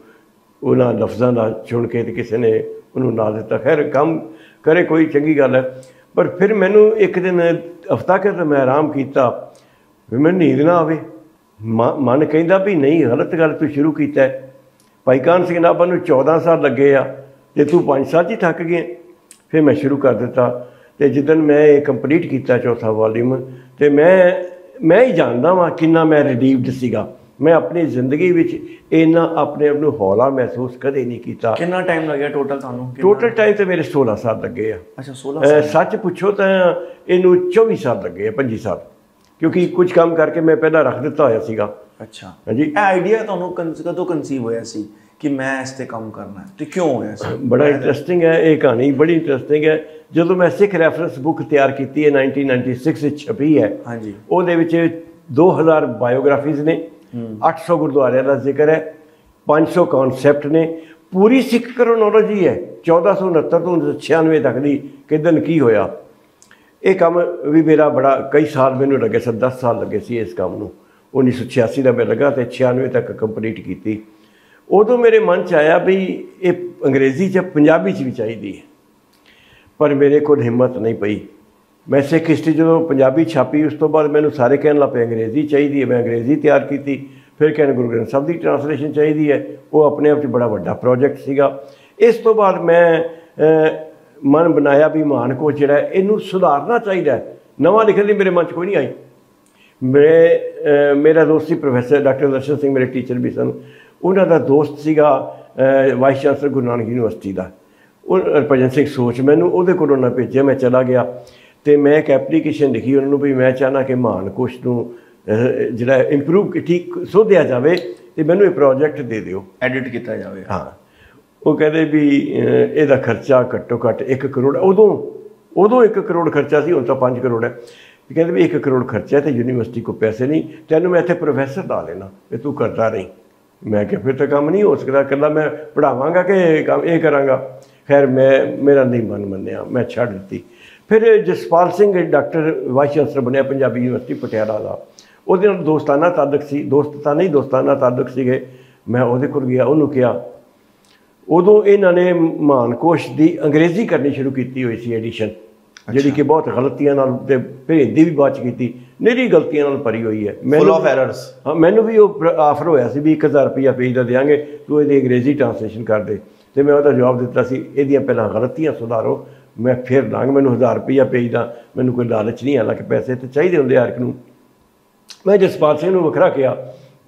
ਉਹਨਾਂ ਲਫ਼ਜ਼ਾਂ ਦਾ ਚੁਣ ਕੇ, ਅਤੇ ਕਿਸੇ ਨੇ ਉਹਨੂੰ ਨਾਂ ਦਿੱਤਾ। ਖੈਰ ਕੰਮ ਕਰੇ, ਕੋਈ ਚੰਗੀ ਗੱਲ ਹੈ। ਪਰ ਫਿਰ ਮੈਨੂੰ ਇੱਕ ਦਿਨ ਹਫ਼ਤਾ ਕੁ ਮੈਂ ਆਰਾਮ ਕੀਤਾ, ਵੀ ਮੈਨੂੰ ਨੀਂਦ ਨਾ ਆਵੇ। ਮਨ ਕਹਿੰਦਾ ਵੀ ਨਹੀਂ, ਗਲਤ ਗੱਲ ਤੂੰ ਸ਼ੁਰੂ ਕੀਤਾ ਹੈ। ਭਾਈ ਕਾਹਨ ਸਿੰਘ ਨਾਭਾ ਨੂੰ 14 ਸਾਲ ਲੱਗੇ ਆ, ਅਤੇ ਤੂੰ 5 ਸਾਲ 'ਚ ਹੀ ਥੱਕ ਗਏ। फिर मैं शुरू कर दिता। तो जिदन मैं ये कंप्लीट किया चौथा वॉल्यूम, तो मैं ही जानता वा किन्ना मैं रिलीव्ड सीगा। मैं अपनी जिंदगी विच इन्ना अपने आप नूं हौला महसूस कदे नहीं किया। कितना टाइम लगे टोटल थानू? टोटल टाइम तो मेरे 16 साल लगे आ। अच्छा 16 सच पुछो तो इनू 24 साल लगे, 25 साल, क्योंकि कुछ काम करके मैं पहला रख दिता होया सीगा। अच्छा हाँ जी। आइडिया थानू कदों कंसीव होया सी कि मैं इस ते काम करना है, तो क्यों होया सी? बड़ा इंटरस्टिंग है ये कहानी, बड़ी इंटरस्टिंग है। जो मैं सिख रैफरेंस बुक तैयार की है 1996 छपी है। हाँ जी। ਉਹਦੇ ਵਿੱਚ 2000 ਬਾਇਓਗ੍ਰਾਫੀਜ਼ ਨੇ, 800 ਗੁਰਦੁਆਰਿਆਂ ਦਾ ਜ਼ਿਕਰ ਹੈ, 500 ਕਨਸੈਪਟ ਨੇ, ਪੂਰੀ ਸਿੱਖ ਕਰੋਨੋਲੋਜੀ ਹੈ 1469 ਤੋਂ 1996 ਤੱਕ ਦੀ ਕਿਦਨ ਕੀ ਹੋਇਆ। ਇਹ ਕੰਮ ਵੀ ਮੇਰਾ ਬੜਾ ਕਈ ਸਾਲ ਮੈਨੂੰ ਲੱਗੇ ਸੀ, 10 ਸਾਲ ਲੱਗੇ ਸੀ ਇਸ ਕੰਮ ਨੂੰ। 1986 ਦਾ ਮੈਂ ਲੱਗਾ ਤੇ 96 ਤੱਕ ਕੰਪਲੀਟ ਕੀਤੀ। ਉਦੋਂ ਮੇਰੇ ਮਨ 'ਚ ਆਇਆ ਵੀ ਇਹ ਅੰਗਰੇਜ਼ੀ 'ਚ ਪੰਜਾਬੀ 'ਚ ਵੀ ਚਾਹੀਦੀ ਹੈ, ਪਰ ਮੇਰੇ ਕੋਲ ਹਿੰਮਤ ਨਹੀਂ ਪਈ। मैं सिख हिस्ट्री जो पंजाबी छापी उस तो बाद मैंने सारे कहन लग पे अंग्रेजी चाहिए, मैं अंग्रेजी तैयार की। फिर कहने गुरु ग्रंथ साहब की ट्रांसलेशन चाहिए है, वो अपने आप बड़ा वड्डा प्रोजेक्ट सीगा। इस तो बाद मैं मन बनाया भी महान कोश जिहड़ा इनू सुधारना चाहिए, नवा लिखने की मेरे मन च कोई नहीं आई। मेरा दोस्त सी प्रोफैसर डॉक्टर दर्शन सिंह, मेरे टीचर भी सन, उन्हों का दोस्त सीगा vice chancellor Guru Nanak university का हरभजन सिंह सोच। मैनू उहदे कोलों ना भेजे, मैं चला गया तो मैं एक एप्लीकेशन लिखी उन्होंने भी मैं चाहना कि महान कोश नूं जिहड़ा इंप्रूव ठीक सोधिया जाए तो मैनू ये प्रोजेक्ट दे दिओ, एडिट किया जाए। हाँ, वो कहते भी इहदा खर्चा घट्टो घट्ट 1 करोड़, उदों 1 करोड़ खर्चा सी, हुण तां 5 करोड़ है। कहते भी 1 करोड़ खर्चा है तो यूनीवर्सिटी को पैसे नहीं, तैनूं मैं इत्थे प्रोफैसर ला लेना, भी तू करता रही। मैं क्या फिर तो काम नहीं हो सकता, कल्ला मैं पढ़ावांगा कि काम ये करांगा। खैर मेरा नहीं मन मन्निया, मैं छड्ड दित्ती। फिर Jaspal Singh doctor vice chancellor बनया पंजाबी यूनिवर्सिटी पटियाला का, वो दोस्ताना ताल्लुक सी, दोस्त नहीं दोस्ताना ताल्लुक सीगे। मैं वो कोल गया, उन्होंने कहा। उदों इन्होंने महान कोश की अंग्रेजी करनी शुरू की हुई सी एडिशन, जी कि बहुत गलतियों फिर हिंदी भी बाद की, निरी गलतियों भरी हुई है। Full of errors. हाँ, मैनू भी वो आफर होया सी भी 1000 रुपया पेज का देंगे, तू ये अंग्रेजी ट्रांसलेशन कर दे। तो मैं उसका जवाब दिता सी, इहदियां पहलां गलतियां सुधारो, मैं फिर लाँग। मैनू 1000 रुपया पेज का मैनू कोई लालच नहीं, हालांकि पैसे तो चाहिए होंगे हर एक नूं। मैं जसपाल सिंह नूं वखरा किया,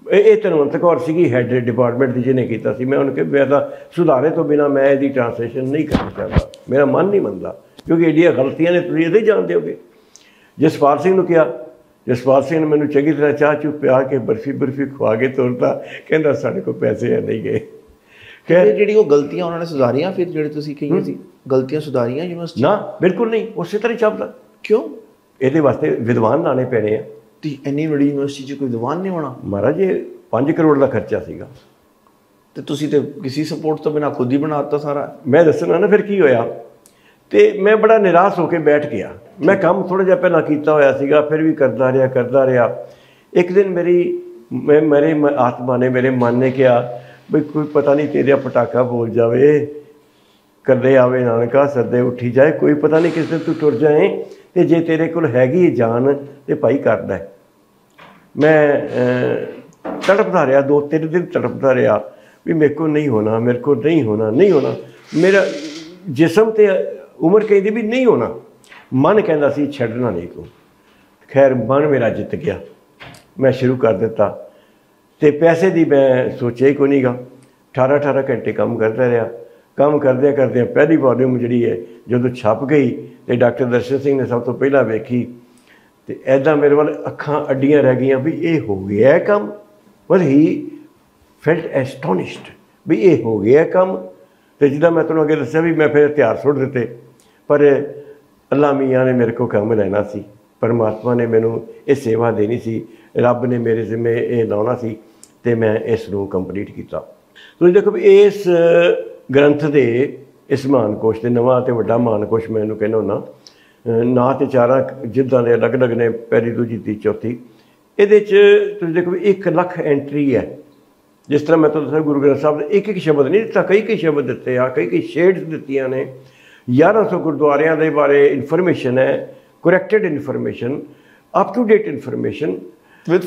ये Dhanvant Kaur she had department की जिन्हें किया। मैं उन्होंने कहा मैं तो सुधारे तो बिना मैं इसकी ट्रांसलेशन नहीं करना चाहता, मेरा मन नहीं मनता, क्योंकि एडिया गलतियां ने तुम ये जानते होगे। जसपाल सिंह नूं कहा, जसपाल सिंह ने मैनू चंगी तरह चाह चू पिया के बर्फी खुआ के तोड़ता, कहता साढ़े को पैसे है नहीं गए। खैर जी गलतियां उन्होंने सुधारियां, फिर जो तुसीं कही सी गलतियां सुधारियां यूनिवर्सिटी? ना बिल्कुल नहीं, उस तरह ही चलता। क्यों? ये वास्ते विद्वान लाने पैने आ। इन्नी बड़ी यूनिवर्सिटी कोई विद्वान नहीं होना? महाराज ये 5 करोड़ का खर्चा सीगा, तो तुसीं ते किसी सपोर्ट तो बिना खुद ही बनाता सारा। मैं दसना ना फिर की होया। तो मैं बड़ा निराश होकर बैठ गया। मैं काम थोड़ा जिहा पहलां कीता होया सीगा, फिर भी करता रहा। एक दिन मेरे आत्मा ने, मेरे मन ने कहा भी कोई पता नहीं तेरा पटाखा बोल जावे, कल्ले आवे नानका सदे उठी जाए, कोई पता नहीं किस दिन तू टुर जाए, तो जे तेरे कोल हैगी जान तो भाई कर लै। मैं तड़पता रहा, 2-3 दिन तड़पता रहा भी मेरे को नहीं होना, मेरे को नहीं होना। मेरा जिसम तो उम्र कहती भी नहीं होना, मन कहता सी छड्डना नहीं को। खैर मन मेरा जित गया, मैं शुरू कर दिता। तो पैसे की मैं सोचा ही कोई नहीं गा। 18 घंटे काम करता रहा। काम करदे पहली वॉल्यूम जी है जो छप गई तो डॉक्टर दर्शन सिंह ने सब तो पहला वेखी, तो ऐदा मेरे वाल अखां अड्डियां रह गई भी ये हो गया है काम। बट ही फेल्ट एस्टोनिश्ड भी ये हो गया है काम। तो जिदा मैं तुम्हें अगे दस्या भी मैं फिर हथियार सुट दिते, पर अल्लाह मियाँ ने मेरे को काम लेना सी, परमात्मा ने मैनू ये सेवा देनी सी, रब ने मेरे जिम्मे ये लाना सी, तो मैं इसनूं कंप्लीट किया। तो देखो भी इस ग्रंथ के इस महानकोश के नवा तो वड्डा महानकोश मैं कहना हुन्ना, ना तो 4 जिद्दां दे अलग अलग ने, पहली दूजी ती चौथी। ये देखो भी 1 लाख एंट्री है। जिस तरह मैं तो दसा गुरु ग्रंथ साहब ने एक शब्द नहीं दिता, कई शब्द दिते आ, कई शेड्स दित्तियां ने। 1100 गुरुद्वारियां दे बारे इन्फॉर्मेशन है, corrected information, up to date information with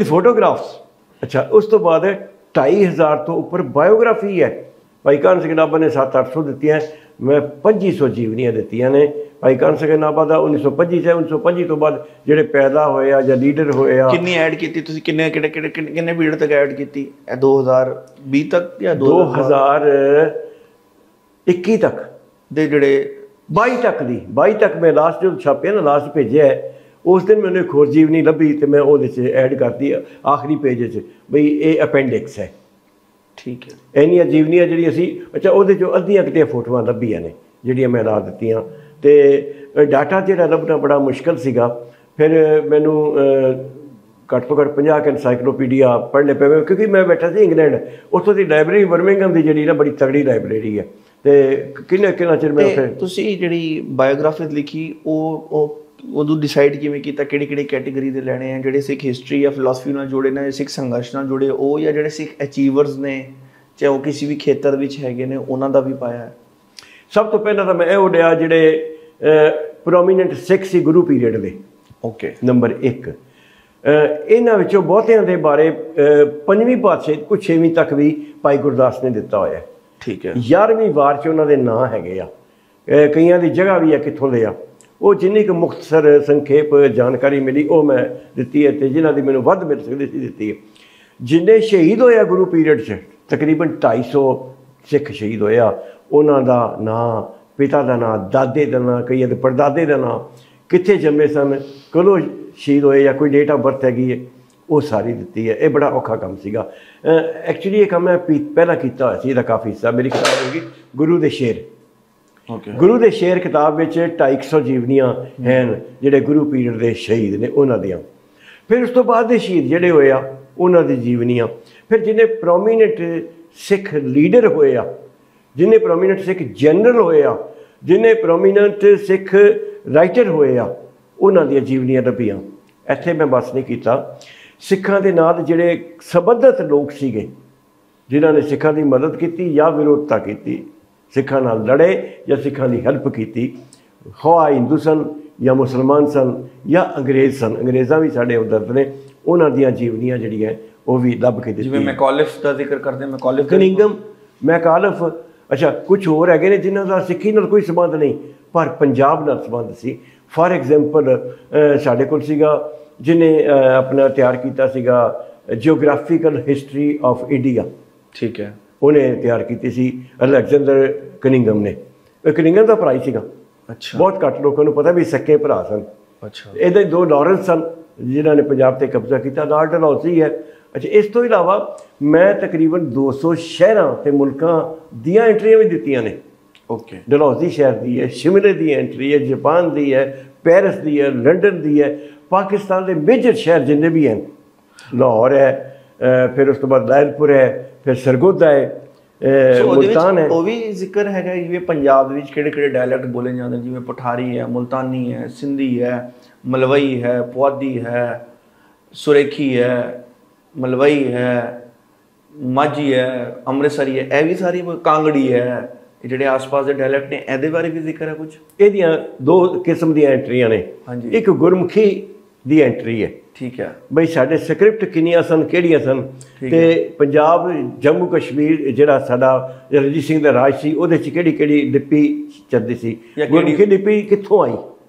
photographs. अच्छा, उस तो बाद 2500 तो उपर बायोग्राफी है। भाई कान सिंह नाभा ने 700-800 दी है, ਮੈਂ 2500 ਜੀਵਨੀਆਂ ਦਿੱਤੀਆਂ ਨੇ। ਭਾਈ ਕਾਨ ਸਿੰਘ ਨਾਭਾ ਦਾ 1925 ਚ 1925 ਤੋਂ ਬਾਅਦ ਜਿਹੜੇ ਪੈਦਾ ਹੋਏ ਆ ਜਾਂ ਲੀਡਰ ਹੋਏ ਆ। ਕਿੰਨੀ ਐਡ ਕੀਤੀ ਤੁਸੀਂ? ਕਿੰਨੇ ਪੀਰੀਅਡ ਤੱਕ ਐਡ ਕੀਤੀ? ਇਹ 2020 ਤੱਕ ਜਾਂ 2021 ਤੱਕ ਦੇ ਜਿਹੜੇ 22 ਤੱਕ ਮੈਂ ਲਾਸਟ ਜਦੋਂ ਛਾਪਿਆ ਨਾ, ਲਾਸਟ ਭੇਜਿਆ, ਉਸ ਦਿਨ ਮੈਨੂੰ ਇੱਕ ਹੋਰ ਜੀਵਨੀ ਲੱਭੀ ਤੇ ਮੈਂ ਉਹਦੇ 'ਚ ਐਡ ਕਰਤੀ ਆਖਰੀ ਪੇਜ 'ਚ, ਬਈ ਇਹ ਅਪੈਂਡਿਕਸ ਹੈ। ਠੀਕ ਹੈ। ਇੰਨੀਆਂ ਜੀਵਨੀਆਂ ਜਿਹੜੀਆਂ ਸੀ, ਅੱਛਾ ਉਹਦੇ 'ਚੋਂ ਅੱਧੀਆਂ ਕਿਤੇ ਫੋਟੋਆਂ ਲੱਭੀਆਂ ਨੇ ਜਿਹੜੀਆਂ ਮੈਂ ਲਾ ਦਿੱਤੀਆਂ। ਤੇ ਡਾਟਾ ਜਿਹੜਾ ਲੱਭਣਾ ਬੜਾ ਮੁਸ਼ਕਲ ਸੀਗਾ। ਫਿਰ ਮੈਨੂੰ ਘੱਟ ਤੋਂ ਘੱਟ 50 ਐਨਸਾਈਕਲੋਪੀਡੀਆ ਪੜ੍ਹਨੇ ਪਏ, ਕਿਉਂਕਿ ਮੈਂ ਬੈਠਾ ਸੀ ਇੰਗਲੈਂਡ। ਉੱਥੋਂ ਦੀ ਲਾਇਬ੍ਰੇਰੀ ਬਰਮਿੰਘਮ ਦੀ ਜਿਹੜੀ ਨਾ ਬੜੀ ਤਗੜੀ ਲਾਇਬ੍ਰੇਰੀ ਹੈ। ਤੇ ਕਿੰਨਾ ਚਿਰ ਮੈਂ ਉੱਥੇ। ਤੁਸੀਂ ਜਿਹੜੀ ਬਾਇਓਗ੍ਰਾਫੀ ਲਿਖੀ ਉਹ ਉਦੋਂ ਡਿਸਾਈਡ ਕਿਵੇਂ ਕੀਤਾ ਕਿਹੜੀ ਕੈਟੇਗਰੀ ਦੇ ਲੈਣੇ ਆ? ਜਿਹੜੇ ਸਿੱਖ ਹਿਸਟਰੀ ਜਾਂ ਫਿਲਾਸਫੀ ਨਾਲ ਜੁੜੇ ਨੇ, ਸਿੱਖ ਸੰਘਰਸ਼ ਨਾਲ ਜੁੜੇ ਉਹ, ਜਾਂ ਜਿਹੜੇ ਸਿੱਖ ਅਚੀਵਰਸ ਨੇ ਚਾਹੇ ਉਹ ਕਿਸੇ ਵੀ ਖੇਤਰ ਵਿੱਚ ਹੈਗੇ ਨੇ, ਉਹਨਾਂ ਦਾ ਵੀ ਪਾਇਆ ਹੈ? ਸਭ ਤੋਂ ਪਹਿਲਾਂ ਤਾਂ ਮੈਂ ਇਹ ਉਡਿਆ ਜਿਹੜੇ ਪ੍ਰੋਮੀਨੈਂਟ ਸਿੱਖ ਸੀ ਗੁਰੂ ਪੀਰੀਅਡ ਦੇ। ਓਕੇ। ਨੰਬਰ 1 ਇਹਨਾਂ ਵਿੱਚੋਂ ਬਹੁਤਿਆਂ ਦੇ ਬਾਰੇ 5ਵੀਂ ਪਾਤਸ਼ਾਹੀ ਕੁਝ 6ਵੀਂ ਤੱਕ ਵੀ ਭਾਈ ਗੁਰਦਾਸ ਨੇ ਦਿੱਤਾ ਹੋਇਆ। ਠੀਕ ਹੈ। 11ਵੀਂ ਵਾਰ 'ਚ ਉਹਨਾਂ ਦੇ ਨਾਂ ਹੈਗੇ ਆ, ਕਈਆਂ ਦੀ ਜਗ੍ਹਾ ਵੀ ਆ ਕਿੱਥੋਂ ਦੇ ਆ। ਉਹ ਜਿੰਨੀ ਕੁ ਮੁਖਤਸਰ ਸੰਖੇਪ ਜਾਣਕਾਰੀ ਮਿਲੀ ਉਹ ਮੈਂ ਦਿੱਤੀ ਹੈ, ਅਤੇ ਜਿਨ੍ਹਾਂ ਦੀ ਮੈਨੂੰ ਵੱਧ ਮਿਲ ਸਕਦੀ ਸੀ ਦਿੱਤੀ ਹੈ। ਜਿੰਨੇ ਸ਼ਹੀਦ ਹੋਇਆ ਗੁਰੂ ਪੀਰੀਅਡ 'ਚ ਤਕਰੀਬਨ 250 ਸਿੱਖ ਸ਼ਹੀਦ ਹੋਇਆ। ਉਹਨਾਂ ਦਾ ਨਾਂ, ਪਿਤਾ ਦਾ ਨਾਂ, ਦਾਦੇ ਦਾ ਨਾਂ, ਕਈਆਂ ਦੇ ਪੜਦਾਦੇ ਦਾ ਨਾਂ, ਕਿੱਥੇ ਜੰਮੇ ਸਨ, ਕਦੋਂ ਸ਼ਹੀਦ ਹੋਏ, ਜਾਂ ਕੋਈ ਡੇਟ ਆਫ ਬਰਥ ਹੈਗੀ ਹੈ, ਉਹ ਸਾਰੀ ਦਿੱਤੀ ਹੈ। ਇਹ ਬੜਾ ਔਖਾ ਕੰਮ ਸੀਗਾ। ਐਕਚੁਅਲੀ ਇਹ ਕੰਮ ਮੈਂ ਪਹਿਲਾਂ ਕੀਤਾ ਹੋਇਆ ਸੀ। ਇਹਦਾ ਕਾਫੀ ਹਿੱਸਾ ਮੇਰੀ ਕਿਤਾਬ ਹੋਗੀ ਗੁਰੂ ਦੇ ਸ਼ੇਰ। ਗੁਰੂ ਦੇ ਸ਼ੇਰ ਕਿਤਾਬ ਵਿੱਚ 250 ਜੀਵਨੀਆਂ ਹਨ ਜਿਹੜੇ ਗੁਰੂ ਪੀਰੀਅਡ ਦੇ ਸ਼ਹੀਦ ਨੇ ਉਹਨਾਂ ਦੀਆਂ। ਫਿਰ ਉਸ ਤੋਂ ਬਾਅਦ ਦੇ ਸ਼ਹੀਦ ਜਿਹੜੇ ਹੋਏ ਆ ਉਹਨਾਂ ਦੀ ਜੀਵਨੀਆਂ। ਫਿਰ ਜਿਹਨੇ ਪ੍ਰੋਮੀਨੈਂਟ ਸਿੱਖ ਲੀਡਰ ਹੋਏ ਆ, ਜਿਹਨੇ ਪ੍ਰੋਮੀਨੈਂਟ ਸਿੱਖ ਜਨਰਲ ਹੋਏ ਆ, ਜਿਹਨੇ ਪ੍ਰੋਮੀਨੈਂਟ ਸਿੱਖ ਰਾਈਟਰ ਹੋਏ ਆ, ਉਹਨਾਂ ਦੀਆਂ ਜੀਵਨੀਆਂ ਲੱਭੀਆਂ। ਇੱਥੇ ਮੈਂ ਬਸ ਨਹੀਂ ਕੀਤਾ। ਸਿੱਖਾਂ ਦੇ ਨਾਲ ਜਿਹੜੇ ਸੰਬੰਧਿਤ ਲੋਕ ਸੀਗੇ, ਜਿਨ੍ਹਾਂ ਨੇ ਸਿੱਖਾਂ ਦੀ ਮਦਦ ਕੀਤੀ ਜਾਂ ਵਿਰੋਧਤਾ ਕੀਤੀ, ਸਿੱਖਾਂ ਨਾਲ ਲੜੇ ਜਾਂ ਸਿੱਖਾਂ ਦੀ ਹੈਲਪ ਕੀਤੀ, ਖੁਆ ਹਿੰਦੂ ਸਨ ਜਾਂ ਮੁਸਲਮਾਨ ਸਨ ਜਾਂ ਅੰਗਰੇਜ਼ ਸਨ, ਅੰਗਰੇਜ਼ਾਂ ਵੀ ਸਾਡੇ ਉਦਰਦ ਨੇ, ਉਹਨਾਂ ਦੀਆਂ ਜੀਵਨੀਆਂ ਜਿਹੜੀਆਂ ਉਹ ਵੀ ਲੱਭ ਕੇ ਦਿੱਤੀ। ਜਿਵੇਂ ਮੈਕੌਲਿਫ ਦਾ ਜ਼ਿਕਰ ਕਰਦੇ, ਮੈਕੌਲਿਫ, ਕਨਿੰਗਮ, ਮੈਕਾਲਫ, ਅੱਛਾ ਕੁਝ ਹੋਰ ਹੈਗੇ ਨੇ ਜਿਨ੍ਹਾਂ ਦਾ ਸਿੱਖੀ ਨਾਲ ਕੋਈ ਸੰਬੰਧ ਨਹੀਂ ਪਰ ਪੰਜਾਬ ਨਾਲ ਸੰਬੰਧ ਸੀ। ਫਾਰ ਐਗਜ਼ਾਮਪਲ ਸਾਡੇ ਕੋਲ ਸੀਗਾ ਜਿਹਨੇ ਆਪਣਾ ਤਿਆਰ ਕੀਤਾ ਸੀਗਾ ਜਿਓਗ੍ਰਾਫੀਕਲ ਹਿਸਟਰੀ ਆਫ ਇੰਡੀਆ। ਠੀਕ ਹੈ। ਉਹਨੇ ਤਿਆਰ ਕੀਤੀ ਸੀ ਅਲੈਗਜ਼ੈਂਡਰ ਕਨਿੰਗਮ ਨੇ। ਕਨਿੰਗਮ ਦਾ ਭਰਾ ਹੀ ਸੀਗਾ। ਅੱਛਾ। ਬਹੁਤ ਘੱਟ ਲੋਕਾਂ ਨੂੰ ਪਤਾ ਵੀ ਸਕੇ ਭਰਾ ਸਨ। ਅੱਛਾ। ਇਹਦੇ 2 ਲਾਰੈਂਸ ਸਨ ਜਿਨ੍ਹਾਂ ਨੇ ਪੰਜਾਬ 'ਤੇ ਕਬਜ਼ਾ ਕੀਤਾ। ਲਾਰਡ ਡਲਹੌਜ਼ੀ ਹੈ। ਅੱਛਾ। ਇਸ ਤੋਂ ਇਲਾਵਾ ਮੈਂ ਤਕਰੀਬਨ 200 ਸ਼ਹਿਰਾਂ ਅਤੇ ਮੁਲਕਾਂ ਦੀਆਂ ਐਂਟਰੀਆਂ ਵੀ ਦਿੱਤੀਆਂ ਨੇ। ਓਕੇ। ਡਲਹੌਜ਼ੀ ਸ਼ਹਿਰ ਦੀ ਹੈ, ਸ਼ਿਮਲੇ ਦੀ ਐਂਟਰੀ ਹੈ, ਜਾਪਾਨ ਦੀ ਹੈ, ਪੈਰਿਸ ਦੀ ਹੈ, ਲੰਡਨ ਦੀ ਹੈ, ਪਾਕਿਸਤਾਨ ਦੇ ਮੇਜਰ ਸ਼ਹਿਰ ਜਿੰਨੇ ਵੀ ਹਨ, ਲਾਹੌਰ ਹੈ, ਫਿਰ ਉਸ ਤੋਂ ਬਾਅਦ ਲਾਇਲਪੁਰ ਹੈ, ਫਿਰ ਸਰਗੋਦਾ ਹੈ, ਮੁਲਤਾਨ ਹੈ। ਉਹ ਵੀ ਜ਼ਿਕਰ ਹੈਗਾ ਜਿਵੇਂ ਪੰਜਾਬ ਵਿੱਚ ਕਿਹੜੇ ਡਾਇਲੈਕਟ ਬੋਲੇ ਜਾਂਦੇ, ਜਿਵੇਂ ਪਠਾਰੀ ਹੈ, ਮੁਲਤਾਨੀ ਹੈ, ਸਿੰਧੀ ਹੈ, ਮਲਵਈ ਹੈ, ਪੁਆਧੀ ਹੈ, ਸੁਰੇਖੀ ਹੈ, ਮਲਵਈ ਹੈ, ਮਾਝੀ ਹੈ, ਅੰਮ੍ਰਿਤਸਰੀ ਹੈ, ਇਹ ਵੀ ਸਾਰੀ, ਕਾਂਗੜੀ ਹੈ, ਇਹ ਜਿਹੜੇ ਆਸ-ਪਾਸ ਦੇ ਡਾਇਲੈਕਟ ਨੇ, ਇਹਦੇ ਬਾਰੇ ਵੀ ਜ਼ਿਕਰ ਹੈ ਕੁਝ? ਇਹਦੀਆਂ 2 ਕਿਸਮ ਦੀਆਂ ਐਂਟਰੀਆਂ ਨੇ। ਹਾਂਜੀ। ਇੱਕ ਗੁਰਮੁਖੀ ਦੀ ਐਂਟਰੀ ਹੈ। ਠੀਕ ਹੈ। ਬਈ ਸਾਡੇ ਸਕ੍ਰਿਪਟ ਕਿੰਨੀਆਂ ਸਨ, ਕਿਹੜੀਆਂ ਸਨ, ਤੇ ਪੰਜਾਬ, ਜੰਮੂ ਕਸ਼ਮੀਰ ਜਿਹੜਾ ਸਾਡਾ ਰਣਜੀਤ ਸਿੰਘ ਦਾ ਰਾਜ ਸੀ, ਉਹਦੇ 'ਚ ਕਿਹੜੀ ਲਿਪੀ ਚੱਲਦੀ ਸੀ, ਗੁਰਮੁਖੀ ਲਿਪੀ ਕਿੱਥੋਂ ਆਈ।